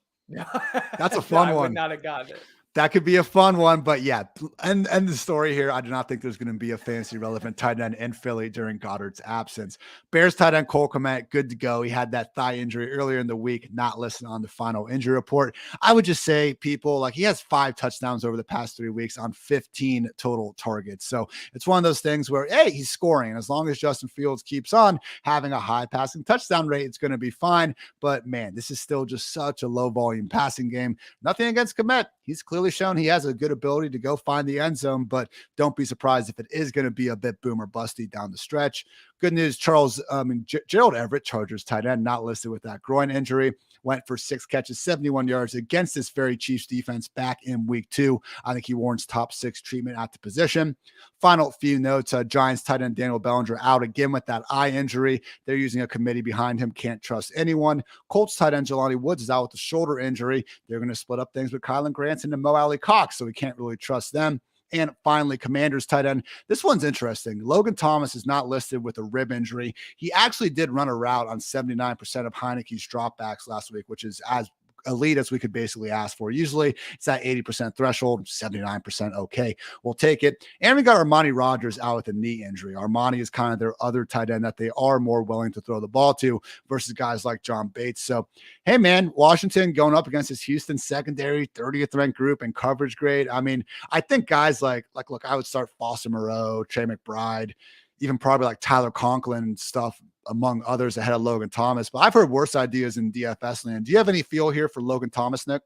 That's a fun one. I would not have gotten it. That could be a fun one, but yeah. And the story here, I do not think there's going to be a fantasy relevant tight end in Philly during Goddard's absence. Bears tight end Cole Kmet, good to go. He had that thigh injury earlier in the week, not listed on the final injury report. I would just say people he has 5 touchdowns over the past 3 weeks on 15 total targets. So it's one of those things where, hey, he's scoring. And as long as Justin Fields keeps on having a high passing touchdown rate, it's going to be fine. But man, this is still just such a low volume passing game. Nothing against Kmet. He's clearly shown he has a good ability to go find the end zone, but don't be surprised if it is going to be a bit boom or busty down the stretch. Good news, Gerald Everett, Chargers tight end, not listed with that groin injury, went for 6 catches, 71 yards against this very Chiefs defense back in week 2. I think he warrants top 6 treatment at the position. Final few notes, Giants tight end Daniel Bellinger out again with that eye injury. They're using a committee behind him. Can't trust anyone. Colts tight end Jelani Woods is out with a shoulder injury. They're going to split up things with Kylan Granson and Mo Alley Cox, so we can't really trust them. And finally, Commanders tight end. This one's interesting. Logan Thomas is not listed with a rib injury. He actually did run a route on 79% of Heineke's dropbacks last week, which is as elite as we could basically ask for. Usually it's that 80% threshold, 79% okay. We'll take it. And we got Armani Rogers out with a knee injury. Armani is kind of their other tight end that they are more willing to throw the ball to versus guys like John Bates. So, hey, man, Washington going up against his Houston secondary, 30th ranked group and coverage grade. I mean, I think guys look, I would start Foster Moreau, Trey McBride, even probably like Tyler Conklin and stuff, among others, ahead of Logan Thomas. But I've heard worse ideas in DFS land. Do you have any feel here for Logan Thomas, Nick?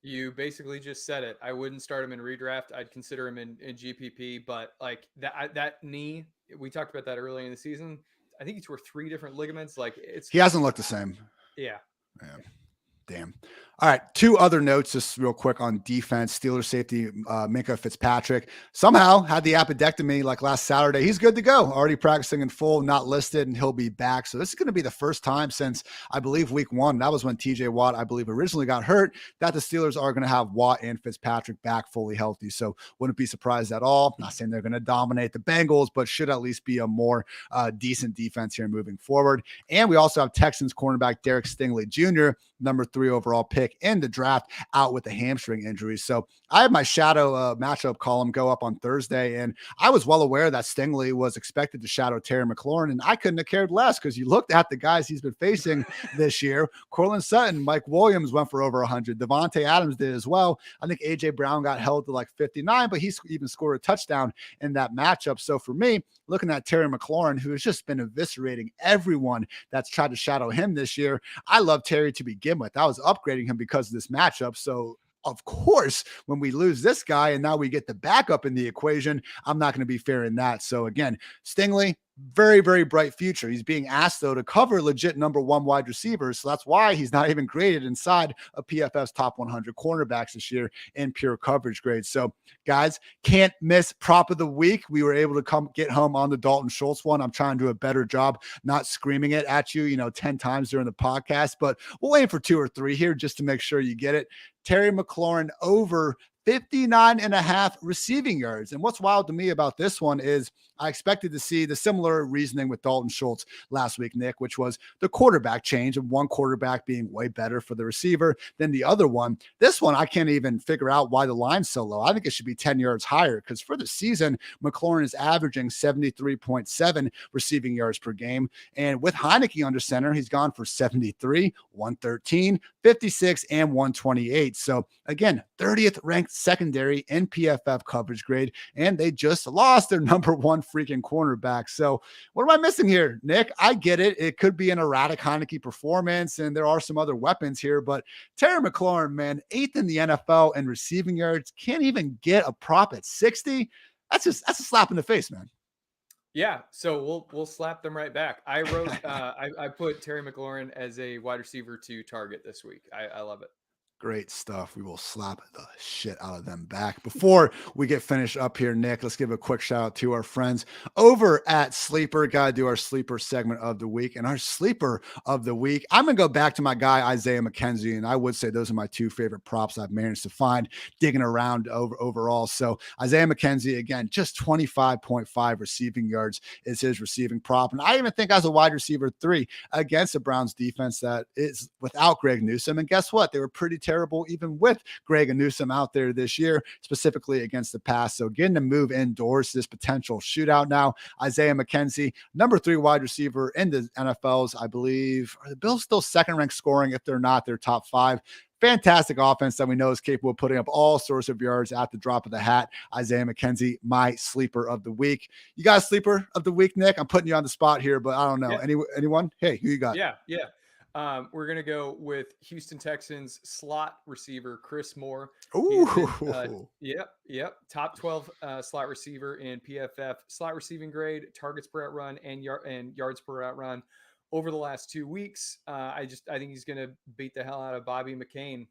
You basically just said it. I wouldn't start him in redraft. I'd consider him in GPP, but like that knee, we talked about that earlier in the season. I think he tore 3 different ligaments. Like He hasn't looked the same. Yeah. Damn. All right. 2 other notes just real quick on defense. Steelers safety Minkah Fitzpatrick somehow had the appendectomy like last Saturday. He's good to go. Already practicing in full, not listed, and he'll be back. So this is going to be the first time since, I believe, week 1. That was when TJ Watt, I believe, originally got hurt, that the Steelers are going to have Watt and Fitzpatrick back fully healthy. So wouldn't be surprised at all. Not saying they're going to dominate the Bengals, but should at least be a more decent defense here moving forward. And we also have Texans cornerback Derek Stingley Jr., number 3 overall pick in the draft, out with a hamstring injury. So I had my shadow matchup column go up on Thursday, and I was well aware that Stingley was expected to shadow Terry McLaurin, and I couldn't have cared less because you looked at the guys he's been facing this year. Cortland Sutton, Mike Williams went for over 100. Devontae Adams did as well. I think A.J. Brown got held to like 59, but he even scored a touchdown in that matchup. So for me, looking at Terry McLaurin, who has just been eviscerating everyone that's tried to shadow him this year, I love Terry to begin with. I was upgrading him because of this matchup. So of course, when we lose this guy and now we get the backup in the equation, I'm not going to be fair in that. So again, Stingley, very, very bright future. He's being asked, though, to cover legit number 1 wide receivers. So that's why he's not even graded inside of PFF's top 100 cornerbacks this year in pure coverage grades. So, guys, can't miss prop of the week. We were able to get home on the Dalton Schultz one. I'm trying to do a better job not screaming it at you, 10 times during the podcast, but we'll aim for 2 or 3 here just to make sure you get it. Terry McLaurin over 59.5 receiving yards. And what's wild to me about this one is I expected to see the similar reasoning with Dalton Schultz last week, Nick, which was the quarterback change of one quarterback being way better for the receiver than the other one. This one, I can't even figure out why the line's so low. I think it should be 10 yards higher because for the season, McLaurin is averaging 73.7 receiving yards per game. And with Heineke under center, he's gone for 73, 113, 56, and 128. So again, 30th ranked secondary in PFF coverage grade, and they just lost their number 1 freaking cornerback. So what am I missing here, Nick? I get it. It could be an erratic Heineke performance, and there are some other weapons here, but Terry McLaurin, man, 8th in the NFL in receiving yards, can't even get a prop at 60. That's a slap in the face, man. Yeah, so we'll slap them right back. I wrote I put Terry McLaurin as a wide receiver to target this week. I love it. Great stuff. We will slap the shit out of them back. Before we get finished up here, Nick, let's give a quick shout out to our friends over at Sleeper. Got to do our sleeper segment of the week. And our sleeper of the week, I'm going to go back to my guy, Isaiah McKenzie. And I would say those are my 2 favorite props I've managed to find digging around overall. So Isaiah McKenzie, again, just 25.5 receiving yards is his receiving prop. And I even think as a wide receiver 3 against the Browns defense that is without Greg Newsome. And guess what? They were pretty terrible even with Greg and Newsome out there this year, specifically against the pass. So getting to move indoors, this potential shootout now. Isaiah McKenzie, number 3 wide receiver in the NFL's, I believe. Are the Bills still second ranked scoring? If they're not, they're top 5. Fantastic offense that we know is capable of putting up all sorts of yards at the drop of the hat. Isaiah McKenzie, my sleeper of the week. You got a sleeper of the week, Nick? I'm putting you on the spot here, but I don't know. Yeah. Anyone? Hey, who you got? Yeah. We're going to go with Houston Texans slot receiver Chris Moore. Ooh. Yep. Top 12 slot receiver in PFF slot receiving grade, targets per out run, and yards per out run over the last 2 weeks. I think he's going to beat the hell out of Bobby McCain,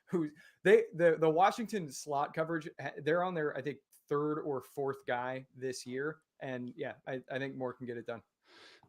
who the Washington slot coverage. They're on their, I think, 3rd or 4th guy this year. And yeah, I think Moore can get it done.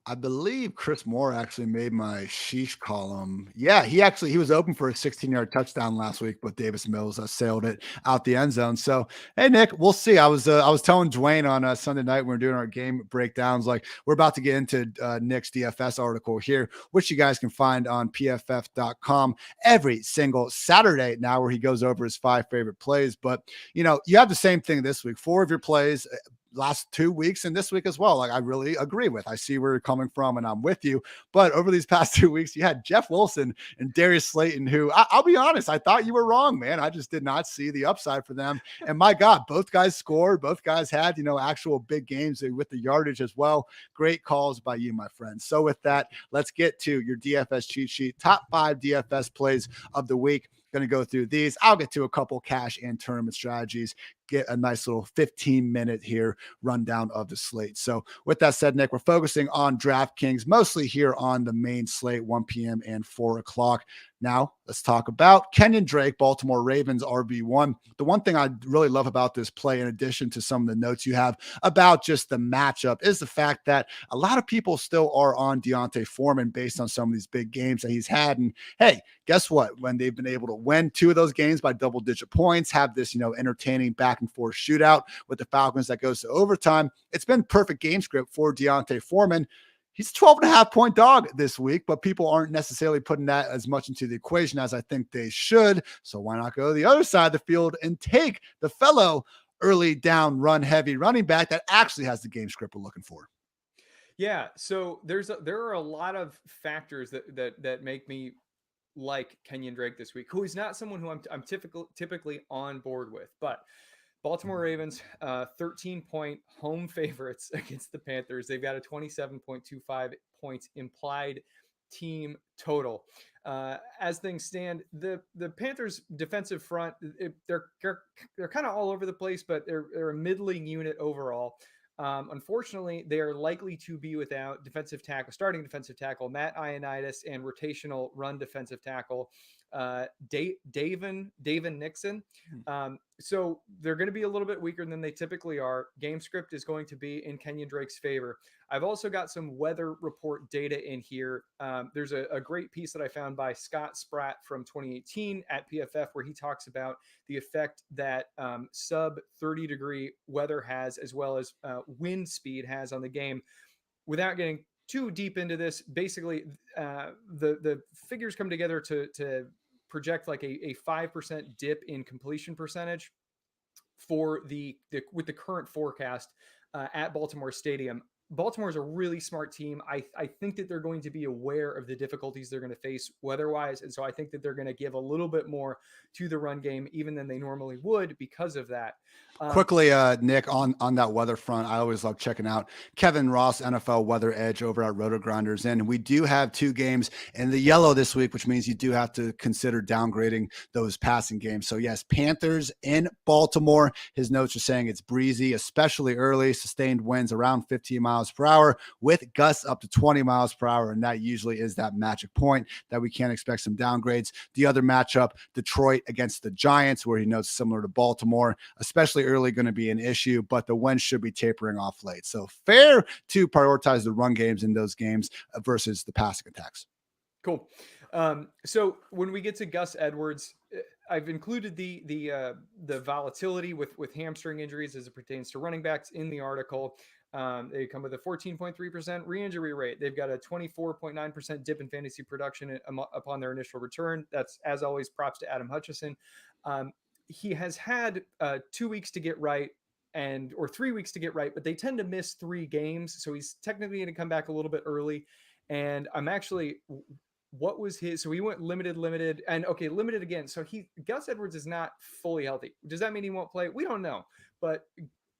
I believe Chris Moore actually made my sheesh column. Yeah, he was open for a 16-yard touchdown last week, but Davis Mills sailed it out the end zone. So hey, Nick, we'll see. I was telling Dwayne on Sunday night when we were doing our game breakdowns, like we're about to get into Nick's DFS article here, which you guys can find on PFF.com every single Saturday now, where he goes over his 5 favorite plays. But you have the same thing this week. 4 of your plays last 2 weeks and this week as well. Like I really agree with. I see where you're coming from and I'm with you. But over these past 2 weeks, you had Jeff Wilson and Darius Slayton, who I'll be honest, I thought you were wrong, man. I just did not see the upside for them. And my God, both guys scored. Both guys had, actual big games with the yardage as well. Great calls by you, my friend. So with that, let's get to your DFS cheat sheet. Top 5 DFS plays of the week. Going to go through these. I'll get to a couple cash and tournament strategies, get a nice little 15-minute here rundown of the slate. So with that said, Nick, we're focusing on DraftKings, mostly here on the main slate, 1 p.m. and 4 o'clock. Now let's talk about Kenyon Drake, Baltimore Ravens RB1. The one thing I really love about this play, in addition to some of the notes you have about just the matchup, is the fact that a lot of people still are on Deontay Foreman based on some of these big games that he's had. And hey, guess what? When they've been able to win 2 of those games by double-digit points, have this, entertaining back and forth shootout with the Falcons that goes to overtime, it's been perfect game script for Deontay Foreman. He's a 12.5-point dog this week, but people aren't necessarily putting that as much into the equation as I think they should. So why not go to the other side of the field and take the fellow early down run heavy running back that actually has the game script we're looking for? Yeah, so there are a lot of factors that make me like Kenyon Drake this week, who is not someone who I'm typically on board with, but Baltimore Ravens, 13-point home favorites against the Panthers. They've got a 27.25 points implied team total. As things stand, the Panthers' defensive front, they're kind of all over the place, but they're a middling unit overall. Unfortunately, they are likely to be without starting defensive tackle Matt Ioannidis, and rotational run defensive tackle Davin Nixon. So they're going to be a little bit weaker than they typically are. Game script is going to be in Kenyon Drake's favor. I've also got some weather report data in here. There's a great piece that I found by Scott Spratt from 2018 at PFF, where he talks about the effect that sub 30-degree weather has, as well as wind speed has on the game. Without getting too deep into this, basically the figures come together to project like a 5% dip in completion percentage for with the current forecast at Baltimore Stadium. Baltimore's a really smart team. I think that they're going to be aware of the difficulties they're going to face weather-wise, and so I think that they're going to give a little bit more to the run game even than they normally would because of that. Quickly, Nick, on that weather front, I always love checking out Kevin Ross NFL Weather Edge over at Roto Grinders, and we do have 2 games in the yellow this week, which means you do have to consider downgrading those passing games. So yes, Panthers in Baltimore. His notes are saying it's breezy, especially early, sustained winds around 15 miles per hour with gusts up to 20 miles per hour, and that usually is that magic point that we can't expect some downgrades. The other matchup, Detroit against the Giants, where he notes similar to Baltimore, especially early, going to be an issue, but the wind should be tapering off late. So fair to prioritize the run games in those games versus the passing attacks. Cool. So when we get to Gus Edwards, I've included the volatility with hamstring injuries as it pertains to running backs in the article. They come with a 14.3% re-injury rate. They've got a 24.9% dip in fantasy production upon their initial return. That's, as always, props to Adam Hutchison. He has had 2 weeks to get right or 3 weeks to get right, but they tend to miss 3 games. So he's technically going to come back a little bit early. And I'm actually, what was his? So he went limited, and okay, limited again. So Gus Edwards is not fully healthy. Does that mean he won't play? We don't know. But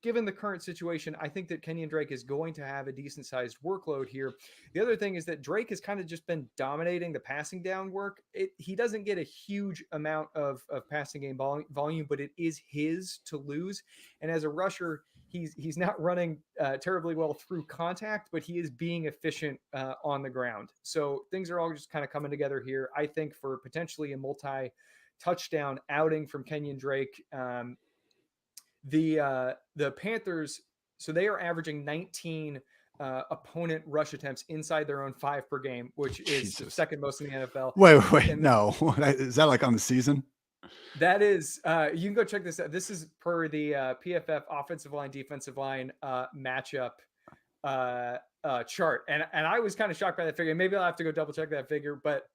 given the current situation, I think that Kenyon Drake is going to have a decent sized workload here. The other thing is that Drake has kind of just been dominating the passing down work. He doesn't get a huge amount of passing game volume, but it is his to lose. And as a rusher, he's not running terribly well through contact, but he is being efficient on the ground. So things are all just kind of coming together here, I think, for potentially a multi-touchdown outing from Kenyon Drake. The Panthers, so they are averaging 19 opponent rush attempts inside their own 5 per game, which is Jesus. second most in the NFL. Wait, And no. Is that like on the season? that is, you can go check this out. This is per the PFF offensive line, defensive line matchup chart. And I was kind of shocked by that figure. Maybe I'll have to go double check that figure, but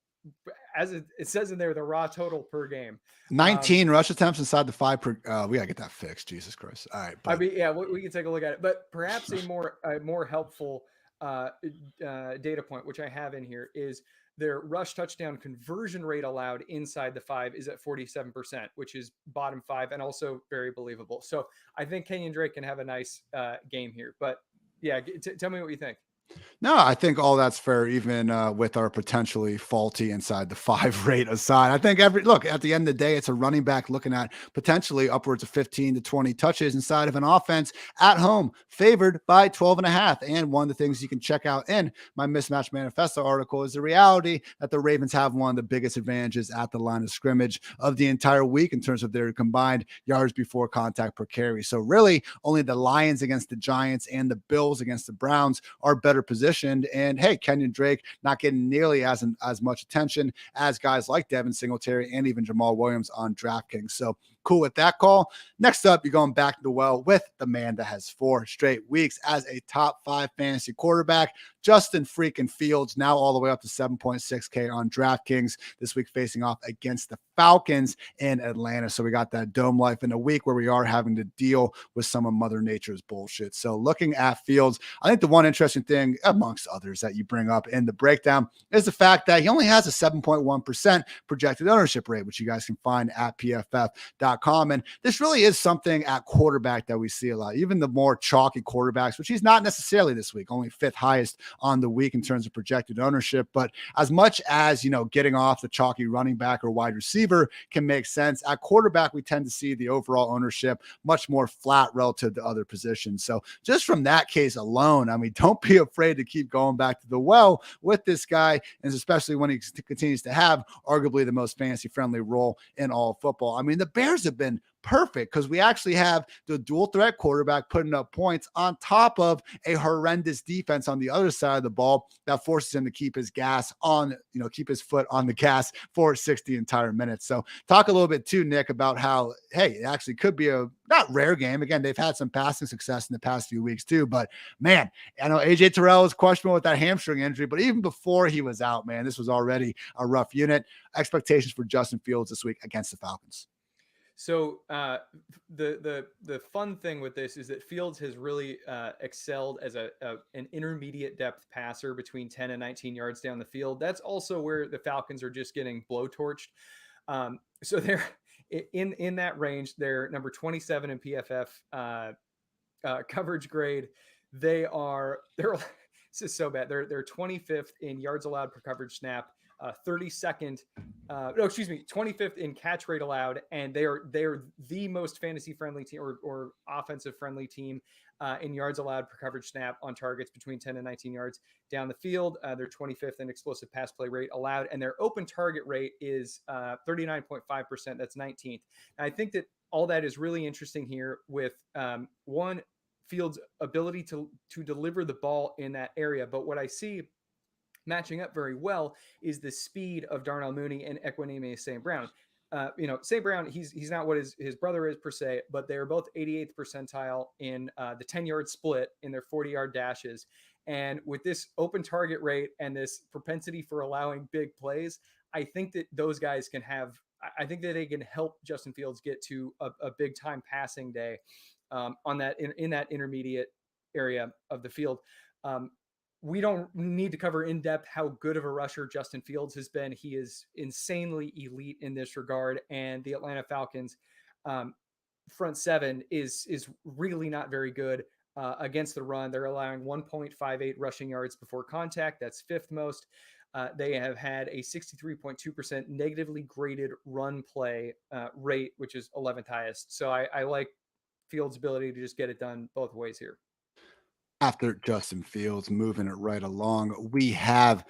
as it says in there, the raw total per game. 19 rush attempts inside the 5 per. We gotta get that fixed. Jesus Christ. All right. I mean, yeah, we can take a look at it, but perhaps a more helpful data point, which I have in here, is their rush touchdown conversion rate allowed inside the 5 is at 47%, which is bottom 5 and also very believable. So I think Kenyon Drake can have a nice game here. But yeah, tell me what you think. No, I think all that's fair, even with our potentially faulty inside the 5 rate aside. I think look, at the end of the day, it's a running back looking at potentially upwards of 15 to 20 touches inside of an offense at home, favored by 12.5. And one of the things you can check out in my Mismatch Manifesto article is the reality that the Ravens have one of the biggest advantages at the line of scrimmage of the entire week in terms of their combined yards before contact per carry. So really, only the Lions against the Giants and the Bills against the Browns are better positioned. And hey, Kenyon Drake not getting nearly as much attention as guys like Devin Singletary and even Jamal Williams on DraftKings. So cool with that call. Next up, you're going back to the well with the man that has 4 straight weeks as a top 5 fantasy quarterback, Justin freaking Fields, now all the way up to 7.6K on DraftKings this week, facing off against the Falcons in Atlanta. So we got that dome life in a week where we are having to deal with some of Mother Nature's bullshit. So looking at Fields, I think the one interesting thing, amongst others, that you bring up in the breakdown is the fact that he only has a 7.1% projected ownership rate, which you guys can find at PFF.com. And this really is something at quarterback that we see a lot, even the more chalky quarterbacks, which he's not necessarily this week, only 5th highest on the week in terms of projected ownership. But as much as, getting off the chalky running back or wide receiver can make sense, at quarterback, we tend to see the overall ownership much more flat relative to other positions. So just from that case alone, I mean, don't be afraid to keep going back to the well with this guy, and especially when he continues to have arguably the most fantasy friendly role in all of football. I mean, the Bears have been perfect because we actually have the dual threat quarterback putting up points on top of a horrendous defense on the other side of the ball that forces him to keep his gas on, keep his foot on the gas for 60 entire minutes. So talk a little bit too, Nick, about how, hey, it actually could be a not rare game. Again, they've had some passing success in the past few weeks too, but man, I know AJ Terrell was questionable with that hamstring injury, but even before he was out, man, this was already a rough unit. Expectations for Justin Fields this week against the Falcons. So the fun thing with this is that Fields has really excelled as an intermediate depth passer between 10 and 19 yards down the field. That's also where the Falcons are just getting blowtorched. So they're in that range. They're number 27 in PFF coverage grade. They're this is so bad. They're 25th in yards allowed per coverage snap. 32nd, 25th in catch rate allowed, and they're the most fantasy friendly team or offensive friendly team in yards allowed per coverage snap on targets between 10 and 19 yards down the field. They're 25th in explosive pass play rate allowed, and their open target rate is 39.5%. That's 19th. And I think that all that is really interesting here with one, Fields' ability to deliver the ball in that area. But what I see matching up very well is the speed of Darnell Mooney and Equanimeous St. Brown. St. Brown, he's not what his brother is per se, but they're both 88th percentile in the 10-yard split in their 40-yard dashes. And with this open target rate and this propensity for allowing big plays, I think that those guys can I think that they can help Justin Fields get to a big time passing day on that in that intermediate area of the field. We don't need to cover in depth how good of a rusher Justin Fields has been. He is insanely elite in this regard. And the Atlanta Falcons front seven is really not very good against the run. They're allowing 1.58 rushing yards before contact. That's 5th most. They have had a 63.2% negatively graded run play rate, which is 11th highest. So I like Fields' ability to just get it done both ways here. After Justin Fields moving it right along, we have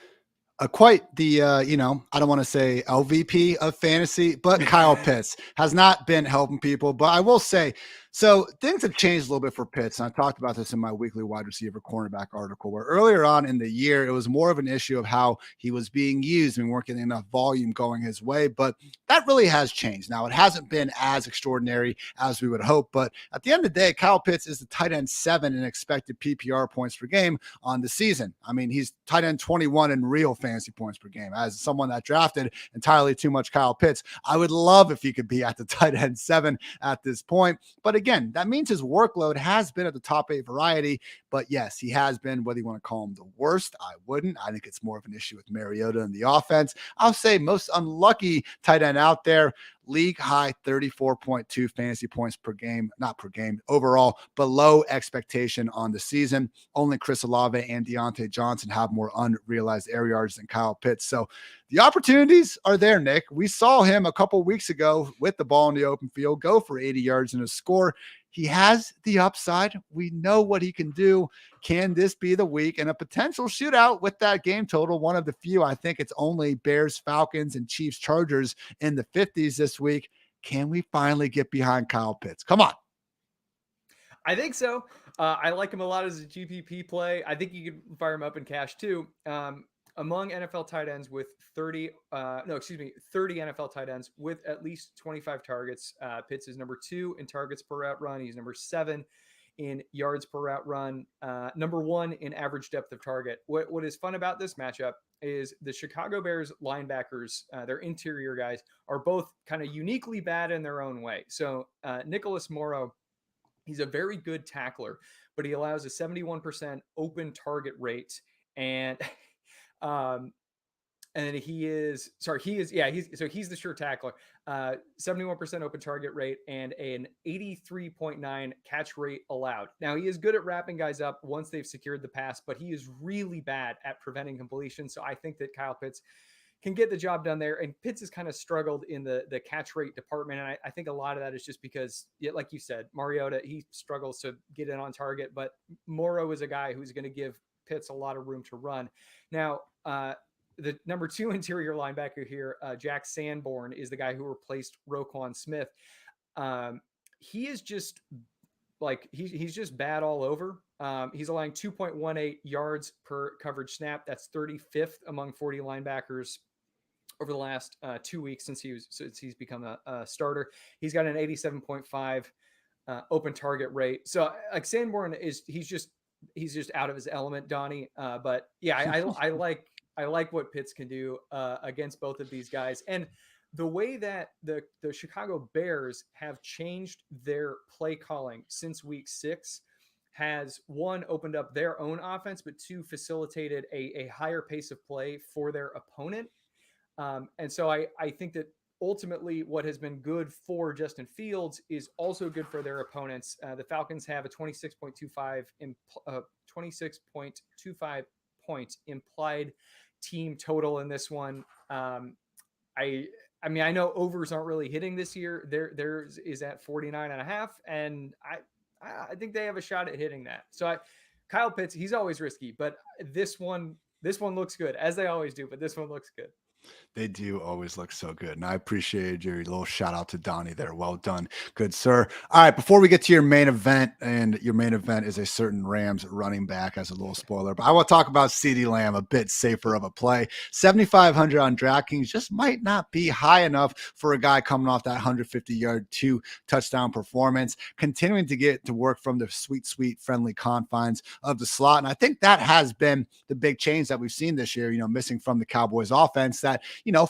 quite the I don't want to say LVP of fantasy, but Kyle Pitts has not been helping people. But I will say, so things have changed a little bit for Pitts, and I talked about this in my weekly wide receiver cornerback article, where earlier on in the year it was more of an issue of how he was being used and we weren't getting enough volume going his way. But that really has changed. Now it hasn't been as extraordinary as we would hope, but at the end of the day, Kyle Pitts is the tight end 7 in expected PPR points per game on the season. I mean, he's tight end 21 in real fantasy points per game. As someone that drafted entirely too much Kyle Pitts, I would love if he could be at the tight end 7 at this point. But again, that means his workload has been at the top 8 variety. But yes, he has been, whether you want to call him the worst, I wouldn't. I think it's more of an issue with Mariota and the offense. I'll say most unlucky tight end out there, league high 34.2 fantasy points per game, not per game, overall, below expectation on the season. Only Chris Olave and Deontay Johnson have more unrealized air yards than Kyle Pitts. So the opportunities are there, Nick. We saw him a couple weeks ago with the ball in the open field, go for 80 yards and a score. He has the upside. We know what he can do. Can this be the week and a potential shootout with that game total? One of the few. I think it's only Bears, Falcons, and Chiefs, Chargers in the 50s this week. Can we finally get behind Kyle Pitts? Come on. I think so. I like him a lot as a GPP play. I think you could fire him up in cash too. Among NFL tight ends with 30 NFL tight ends with at least 25 targets. Pitts is number 2 in targets per route run. He's number 7 in yards per route run. Number 1 in average depth of target. What is fun about this matchup is the Chicago Bears linebackers, their interior guys, are both kind of uniquely bad in their own way. So Nicholas Morrow, he's a very good tackler, but he allows a 71% open target rate. And he's the sure tackler. 71% open target rate and an 83.9 catch rate allowed. Now he is good at wrapping guys up once they've secured the pass, but he is really bad at preventing completion. So I think that Kyle Pitts can get the job done there. And Pitts has kind of struggled in the catch rate department. And I think a lot of that is just because, like you said, Mariota, he struggles to get in on target, but Morrow is a guy who's going to give Pitts a lot of room to run. Now, the number 2 interior linebacker here, Jack Sanborn, is the guy who replaced Roquan Smith. He is just he's just bad all over. He's allowing 2.18 yards per coverage snap. That's 35th among 40 linebackers over the last 2 weeks since he's become a starter. He's got an 87.5 open target rate. So like Sanborn he's just out of his element, Donnie. But yeah, I like what Pitts can do against both of these guys. And the way that the Chicago Bears have changed their play calling since week 6 has, 1, opened up their own offense, but 2, facilitated a higher pace of play for their opponent. And so I think that ultimately what has been good for Justin Fields is also good for their opponents. The Falcons have a 26.25 point implied team total in this one. I mean, I know overs aren't really hitting this year. Theirs is at 49.5, and I think they have a shot at hitting that. So Kyle Pitts, he's always risky, but this one looks good, as they always do, but this one looks good. They do always look so good. And I appreciate your little shout out to Donnie there. Well done. Good, sir. All right. Before we get to your main event, and your main event is a certain Rams running back as a little spoiler, but I want to talk about CeeDee Lamb, a bit safer of a play. 7,500 on DraftKings just might not be high enough for a guy coming off that 150-yard 2-touchdown performance, continuing to get to work from the sweet, friendly confines of the slot. And I think that has been the big change that we've seen this year, missing from the Cowboys offense that,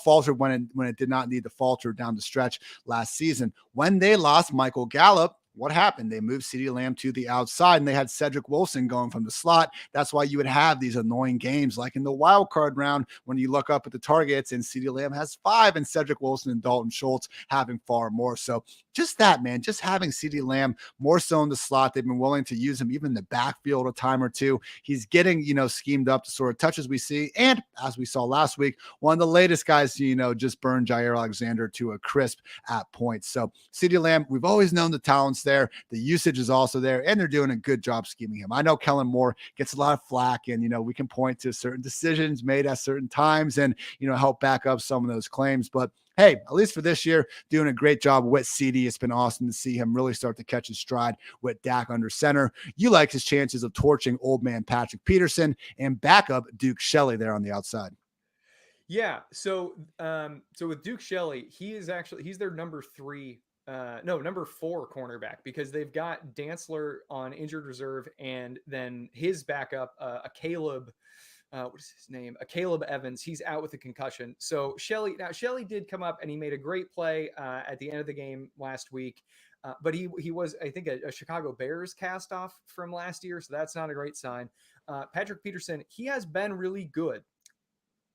faltered when it did not need to falter down the stretch last season. When they lost Michael Gallup, what happened? They moved CeeDee Lamb to the outside, and they had Cedric Wilson going from the slot. That's why you would have these annoying games like in the wild card round when you look up at the targets and CeeDee Lamb has 5 and Cedric Wilson and Dalton Schultz having far more. So just that, man, just having CeeDee Lamb more so in the slot. They've been willing to use him even in the backfield a time or two. He's getting, schemed up to sort of touches we see. And as we saw last week, one of the latest guys to, just burn Jair Alexander to a crisp at points. So CeeDee Lamb, we've always known the talent's confidence there. The usage is also there, and they're doing a good job scheming him. I know Kellen Moore gets a lot of flack, and, we can point to certain decisions made at certain times and, help back up some of those claims. But hey, at least for this year, doing a great job with CD. It's been awesome to see him really start to catch his stride with Dak under center. You like his chances of torching old man Patrick Peterson and backup Duke Shelley there on the outside. Yeah. So with Duke Shelley, he's their number 4 cornerback, because they've got Dantzler on injured reserve, and then his backup, a Caleb Evans. He's out with a concussion. So Shelley did come up and he made a great play at the end of the game last week. But he was, I think, a Chicago Bears cast off from last year. So that's not a great sign. Patrick Peterson, he has been really good.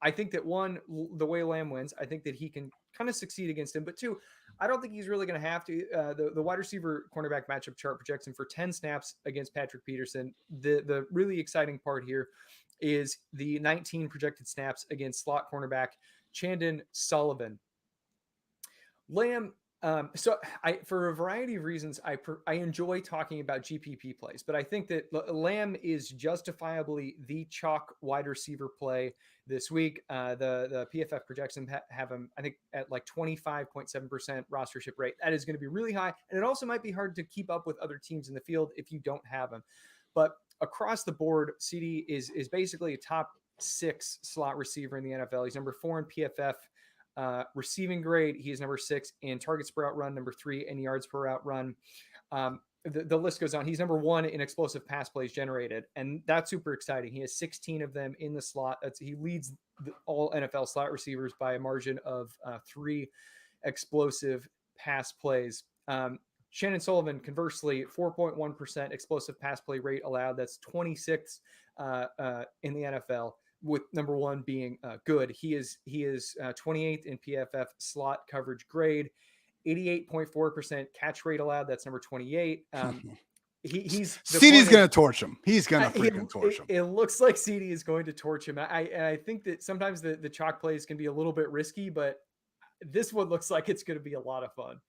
I think that, one, the way Lamb wins, I think that he can kind of succeed against him. But two, I don't think he's really going to have to. The wide receiver cornerback matchup chart projects him for 10 snaps against Patrick Peterson. The really exciting part here is the 19 projected snaps against slot cornerback Chandon Sullivan. Lamb, for a variety of reasons, I enjoy talking about GPP plays, but I think that Lamb is justifiably the chalk wide receiver play this week. The PFF projects him have him, I think, at like 25.7% rostership rate. That is going to be really high, and it also might be hard to keep up with other teams in the field if you don't have him. But across the board, CD is basically a top 6 slot receiver in the NFL. He's number 4 in PFF receiving grade. He is number 6 in targets per out run, number 3 in yards per out run. The list goes on. He's number 1 in explosive pass plays generated, and that's super exciting. He has 16 of them in the slot. He leads all NFL slot receivers by a margin of 3 explosive pass plays. Chandon Sullivan, conversely, 4.1% explosive pass play rate allowed. That's 26th in the NFL, with number 1 being good. He is 28th in PFF slot coverage grade, 88.4% catch rate allowed. That's number 28. He's CD's going to torch him. He's going to freaking torch him. It looks like CD is going to torch him. I think that sometimes the chalk plays can be a little bit risky, but this one looks like it's going to be a lot of fun.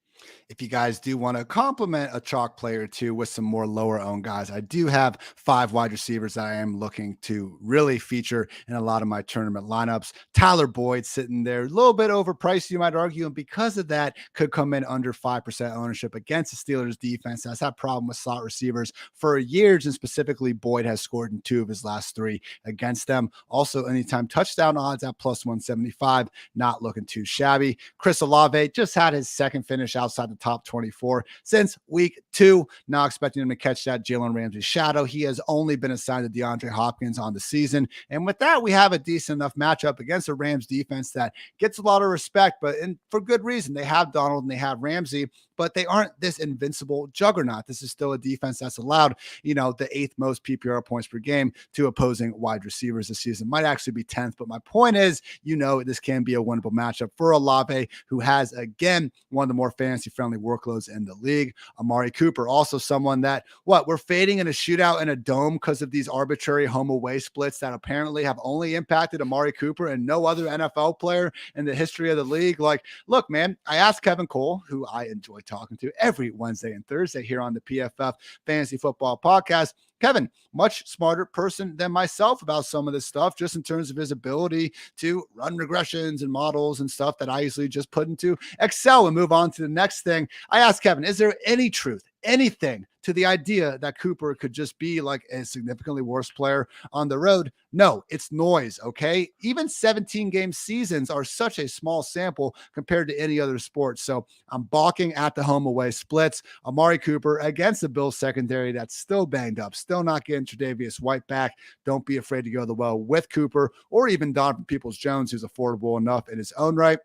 If you guys do want to complement a chalk player or two with some more lower owned guys, I do have 5 wide receivers that I am looking to really feature in a lot of my tournament lineups. Tyler Boyd sitting there a little bit overpriced, you might argue, and because of that could come in under 5% ownership against the Steelers defense. That's that problem with slot receivers for years, and specifically Boyd has scored in 2 of his last 3 against them. Also, anytime touchdown odds at plus 175, not looking too shabby. Chris Olave just had his second finish outside the top 24 since week 2. Now expecting him to catch that Jalen Ramsey shadow. He has only been assigned to DeAndre Hopkins on the season. And with that, we have a decent enough matchup against a Rams defense that gets a lot of respect, but for good reason. They have Donald and they have Ramsey, but they aren't this invincible juggernaut. This is still a defense that's allowed, the 8th most PPR points per game to opposing wide receivers this season. Might actually be 10th, but my point is, this can be a winnable matchup for Olave, who has, again, one of the more fantasy-friendly workloads in the league. Amari Cooper, also someone that, we're fading in a shootout in a dome because of these arbitrary home-away splits that apparently have only impacted Amari Cooper and no other NFL player in the history of the league. Like, look, man, I asked Kevin Cole, who I enjoy talking to every Wednesday and Thursday here on the PFF Fantasy Football Podcast. Kevin, much smarter person than myself about some of this stuff, just in terms of his ability to run regressions and models and stuff that I usually just put into Excel and move on to the next thing. I asked Kevin, is there any truth, anything to the idea that Cooper could just be like a significantly worse player on the road? No, it's noise, okay? Even 17-game seasons are such a small sample compared to any other sport. So I'm balking at the home-away splits. Amari Cooper against the Bills secondary that's still banged up, still not getting Tre'Davious White back. Don't be afraid to go the well with Cooper or even Donovan Peoples-Jones, who's affordable enough in his own right.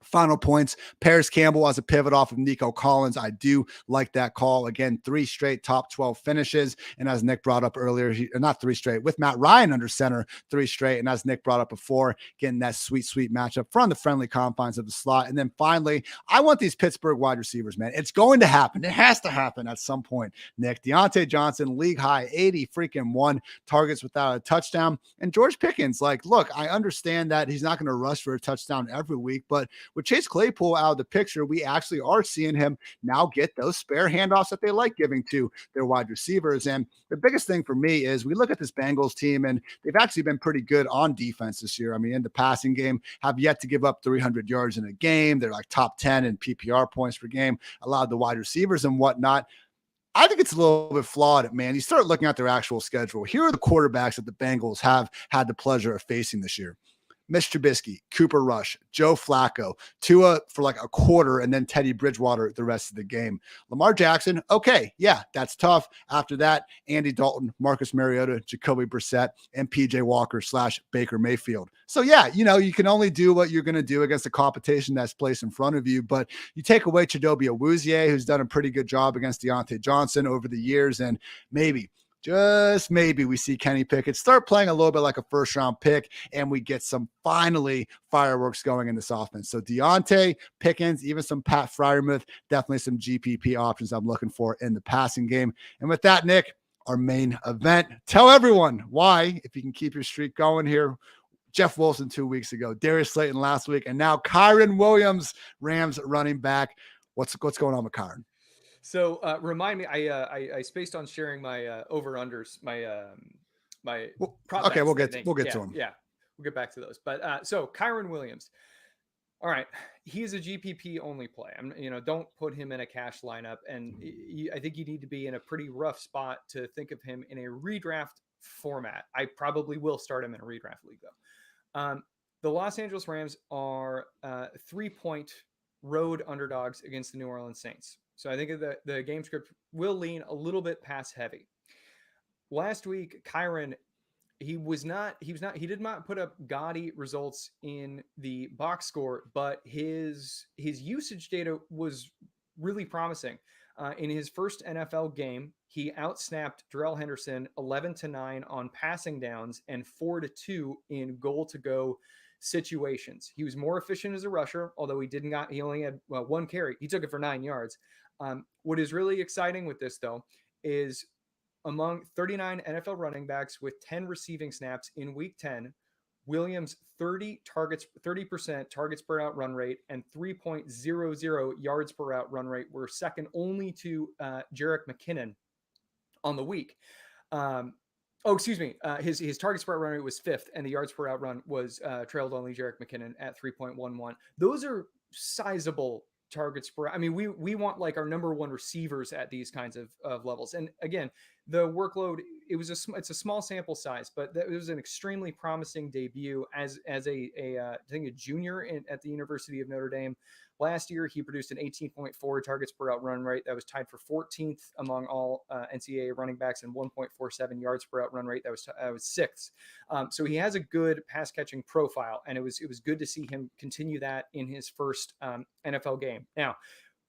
Final points, Paris Campbell as a pivot off of Nico Collins. I do like that call. Again, 3 straight top 12 finishes. And as Nick brought up earlier, not 3 straight, with Matt Ryan under center, 3 straight. And as Nick brought up before, getting that sweet matchup from the friendly confines of the slot. And then finally, I want these Pittsburgh wide receivers, man. It's going to happen. It has to happen at some point, Nick. Deontay Johnson, league high, 81 targets without a touchdown. And George Pickens, look, I understand that he's not going to rush for a touchdown every week, but with Chase Claypool out of the picture, we actually are seeing him now get those spare handoffs that they like giving to their wide receivers. And the biggest thing for me is we look at this Bengals team, and they've actually been pretty good on defense this year. I mean, in the passing game, have yet to give up 300 yards in a game. They're like top 10 in PPR points per game, allowed the wide receivers and whatnot. I think it's a little bit flawed, man. You start looking at their actual schedule. Here are the quarterbacks that the Bengals have had the pleasure of facing this year: Mitch Trubisky, Cooper Rush, Joe Flacco, Tua for like a quarter, and then Teddy Bridgewater the rest of the game. Lamar Jackson, okay, yeah, that's tough. After that, Andy Dalton, Marcus Mariota, Jacoby Brissett, and PJ Walker / Baker Mayfield. So yeah, you can only do what you're going to do against the competition that's placed in front of you. But you take away Chidobe Awuzie, who's done a pretty good job against Deontay Johnson over the years, and maybe, just maybe, we see Kenny Pickett start playing a little bit like a first-round pick, and we get some finally fireworks going in this offense. So Deontay, Pickens, even some Pat Freiermuth, definitely some GPP options I'm looking for in the passing game. And with that, Nick, our main event. Tell everyone why, if you can keep your streak going here. Jeff Wilson 2 weeks ago, Darius Slayton last week, and now Kyren Williams, Rams running back. What's going on with Kyren? So remind me, I spaced on sharing my over unders, my prop okay, bets, we'll get to them. Yeah, we'll get back to those. But so Kyren Williams, all right, he is a GPP only play. Don't put him in a cash lineup, and I think you need to be in a pretty rough spot to think of him in a redraft format. I probably will start him in a redraft league though. The Los Angeles Rams are 3-point road underdogs against the New Orleans Saints. So I think the game script will lean a little bit pass heavy. Last week, Kyren, he did not put up gaudy results in the box score, but his usage data was really promising. In his first NFL game, he outsnapped Darrell Henderson 11-9 on passing downs and 4-2 in goal to go situations. He was more efficient as a rusher, although he only had one carry. He took it for 9 yards. What is really exciting with this, though, is among 39 NFL running backs with 10 receiving snaps in Week 10, Williams' 30% targets per out run rate and 3.00 yards per out run rate were second only to Jerick McKinnon on the week. His targets per out run rate was fifth, and the yards per out run was trailed only Jerick McKinnon at 3.11. Those are sizable targets per. I mean, we want like our number one receivers at these kinds of levels. And again, the workload, it's a small sample size, but it was an extremely promising debut as I think a junior at the University of Notre Dame. Last year, he produced an 18.4 targets per out run rate. That was tied for 14th among all NCAA running backs, and 1.47 yards per out run rate. That was sixth. So he has a good pass catching profile, and it was good to see him continue that in his first NFL game. Now,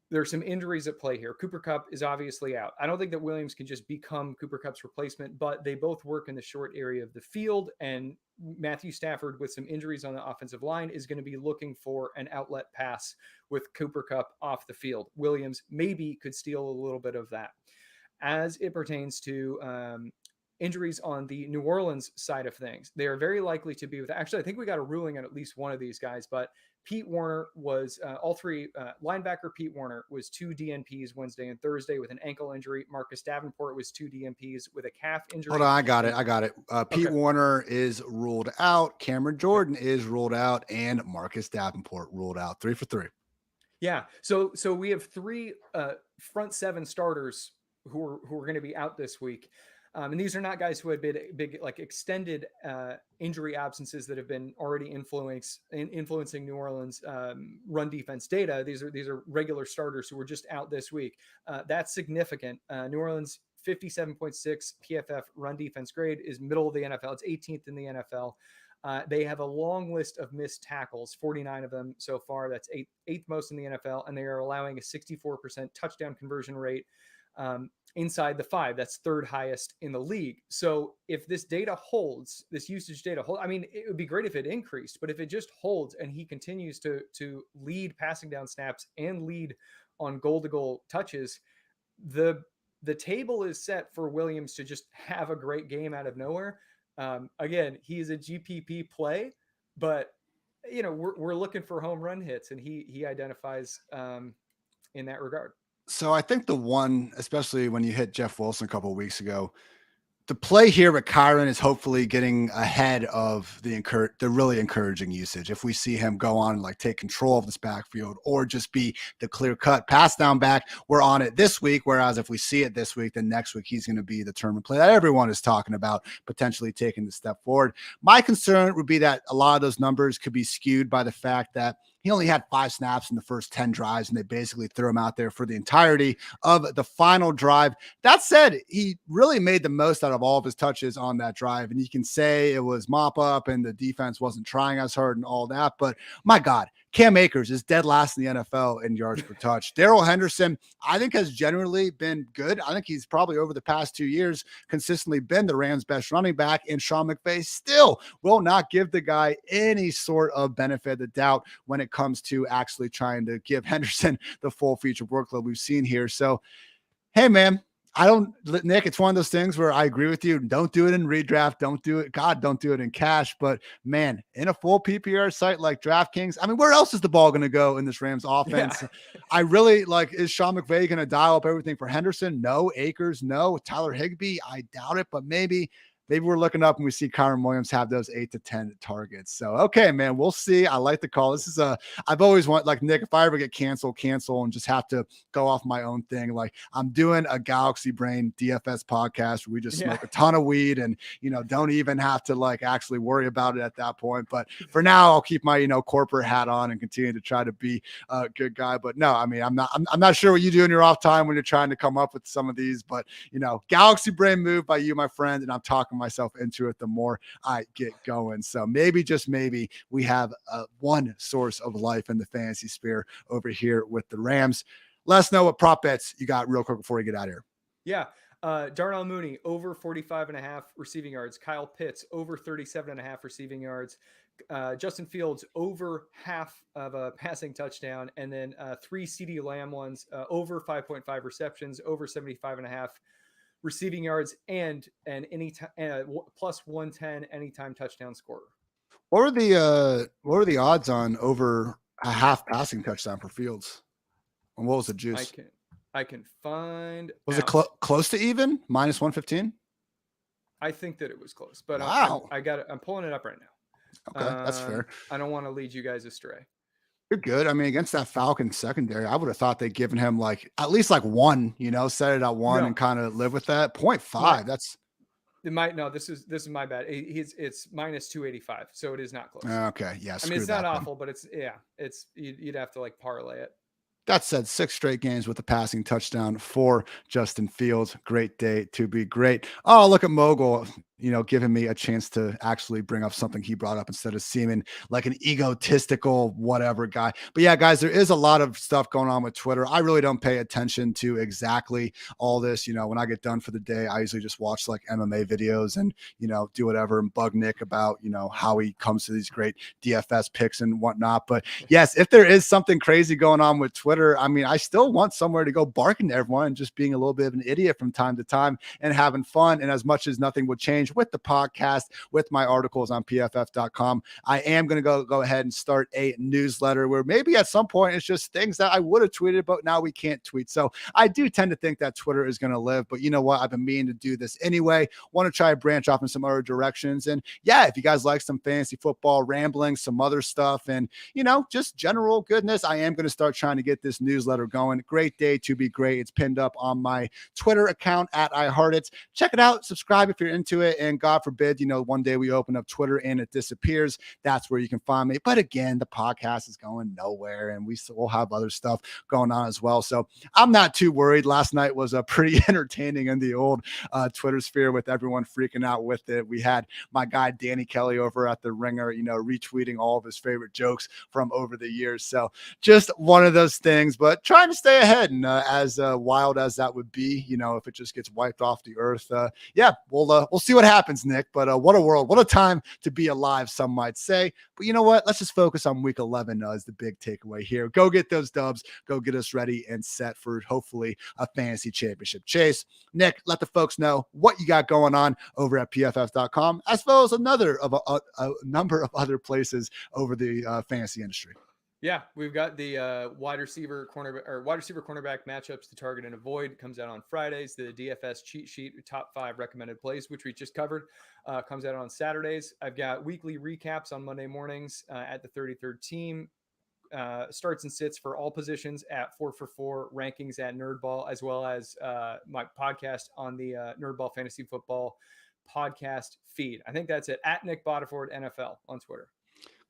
there's some injuries at play here. Cooper Kupp is obviously out. I don't think that Williams can just become Cooper Kupp's replacement, but they both work in the short area of the field, and Matthew Stafford, with some injuries on the offensive line, is going to be looking for an outlet pass with Cooper Kupp off the field. Williams maybe could steal a little bit of that. As it pertains to injuries on the New Orleans side of things, they are very likely to be with. Actually, I think we got a ruling on at least one of these guys, but Pete Werner was linebacker Pete Werner was 2 DNPs Wednesday and Thursday with an ankle injury. Marcus Davenport was 2 DNPs with a calf injury. Hold on, I got it. Pete Werner is ruled out. Cameron Jordan is ruled out, and Marcus Davenport ruled out. 3 for 3. Yeah. So we have 3 front 7 starters who are going to be out this week. And these are not guys who had been big, like extended injury absences that have been already influencing New Orleans run defense data. These are regular starters who were just out this week. That's significant. New Orleans 57.6 PFF run defense grade is middle of the NFL. It's 18th in the NFL. They have a long list of missed tackles, 49 of them so far. That's eighth most in the NFL, and they are allowing a 64% touchdown conversion rate. Inside the 5, that's third highest in the league. So if this data holds, this usage data holds, I mean, it would be great if it increased, but if it just holds and he continues to lead passing down snaps and lead on goal to goal touches, the table is set for Williams to just have a great game out of nowhere. Again, he is a GPP play, but we're looking for home run hits, and he identifies in that regard. So I think the one, especially when you hit Jeff Wilson a couple of weeks ago, the play here with Kyron is hopefully getting ahead of the really encouraging usage. If we see him go on and like take control of this backfield or just be the clear cut pass down back, we're on it this week. Whereas if we see it this week, then next week he's going to be the tournament play that everyone is talking about, potentially taking the step forward. My concern would be that a lot of those numbers could be skewed by the fact that he only had 5 snaps in the first 10 drives, and they basically threw him out there for the entirety of the final drive. That said, he really made the most out of all of his touches on that drive. And you can say it was mop up and the defense wasn't trying as hard and all that. But my God, Cam Akers is dead last in the NFL in yards per touch. Darrell Henderson, I think, has generally been good. I think he's probably over the past 2 years consistently been the Rams' best running back. And Sean McVay still will not give the guy any sort of benefit of the doubt when it comes to actually trying to give Henderson the full feature workload we've seen here. So, hey, man, Nick, it's one of those things where I agree with you. Don't do it in redraft. Don't do it. God, don't do it in cash. But man, in a full PPR site like DraftKings, I mean, where else is the ball going to go in this Rams offense? Yeah. I really is Sean McVay going to dial up everything for Henderson? No. Akers? No. Tyler Higbee? I doubt it, but maybe we're looking up and we see Kyron Williams have those 8 to 10 targets. So, okay, man, we'll see. I like the call. This is I've always wanted, like, Nick, if I ever get cancel and just have to go off my own thing, like I'm doing a Galaxy Brain DFS podcast where we just smoke a ton of weed and, don't even have to like actually worry about it at that point. But for now, I'll keep my, corporate hat on and continue to try to be a good guy. But no, I mean, I'm not sure what you do in your off time when you're trying to come up with some of these, but Galaxy Brain move by you, my friend. And I'm talking myself into it the more I get going. So maybe, just maybe, we have one source of life in the fantasy sphere over here with the Rams. Let us know what prop bets you got real quick before we get out of here. Yeah. Darnell Mooney over 45.5 receiving yards. Kyle Pitts over 37.5 receiving yards. Justin Fields over half of a passing touchdown, and then 3 CeeDee Lamb ones over 5.5 receptions, over 75.5 receiving yards, and plus 110 anytime touchdown scorer. What are the odds on over a half passing touchdown for Fields? And what was the juice? I can find. Was it close to even? Minus 115? I think that it was close, but wow. I'm pulling it up right now. Okay, that's fair. I don't want to lead you guys astray. You're good. I mean, against that Falcons secondary, I would have thought they'd given him like at least like 1, set it at 1 and kind of live with that. 0.5. That's this is my bad. It's minus 285, so it is not close. Okay, yeah. I mean, it's not awful, but it's you'd have to like parlay it. That said, 6 straight games with a passing touchdown for Justin Fields. Great day to be great. Oh, look at Mogul, giving me a chance to actually bring up something he brought up instead of seeming like an egotistical whatever guy. But yeah, guys, there is a lot of stuff going on with Twitter. I really don't pay attention to exactly all this. When I get done for the day, I usually just watch like MMA videos and, do whatever and bug Nick about, how he comes to these great DFS picks and whatnot. But yes, if there is something crazy going on with Twitter, I mean, I still want somewhere to go barking to everyone and just being a little bit of an idiot from time to time and having fun. And as much as nothing would change with the podcast, with my articles on pff.com, I am going to go ahead and start a newsletter where maybe at some point it's just things that I would have tweeted, but now we can't tweet. So I do tend to think that Twitter is going to live, but you know what? I've been meaning to do this anyway. Want to try to branch off in some other directions. And yeah, if you guys like some fantasy football rambling, some other stuff, and just general goodness, I am going to start trying to get this newsletter going. Great day to be great. It's pinned up on my Twitter account at iHeartitz. Check it out. Subscribe if you're into it. And God forbid, one day we open up Twitter and it disappears. That's where you can find me. But again, the podcast is going nowhere and we will have other stuff going on as well. So I'm not too worried. Last night was pretty entertaining in the old Twitter sphere with everyone freaking out with it. We had my guy Danny Kelly over at the Ringer, retweeting all of his favorite jokes from over the years. So just one of those things. things, but trying to stay ahead. And as wild as that would be, if it just gets wiped off the earth, we'll see what happens, Nick. But what a world, what a time to be alive, some might say. But you know what? Let's just focus on week 11 as the big takeaway here. Go get those dubs. Go get us ready and set for hopefully a fantasy championship chase. Nick, let the folks know what you got going on over at PFF.com, as well as a number of other places over the fantasy industry. Yeah, we've got the wide receiver cornerback matchups to target and avoid. Comes out on Fridays. The DFS cheat sheet, top 5 recommended plays, which we just covered, comes out on Saturdays. I've got weekly recaps on Monday mornings at the 33rd team. Starts and sits for all positions at 4for4, rankings at Nerdball, as well as my podcast on the Nerdball Fantasy Football podcast feed. I think that's it, at Nic Bodiford NFL on Twitter.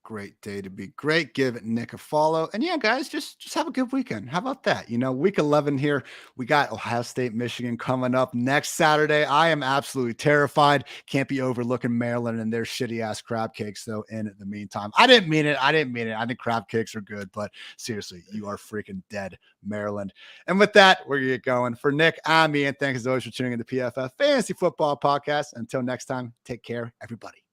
Great day to be great. Give Nick a follow. And yeah, guys, just have a good weekend. How about that? Week 11 here, we got Ohio State, Michigan coming up next Saturday. I am absolutely terrified. Can't be overlooking Maryland and their shitty ass crab cakes though. In the meantime, I didn't mean it. I think crab cakes are good, but seriously, you are freaking dead, Maryland. And with that, we're gonna get going. For Nick, I'm Ian. Thanks as always for tuning in to PFF Fantasy Football Podcast. Until next time, take care, everybody.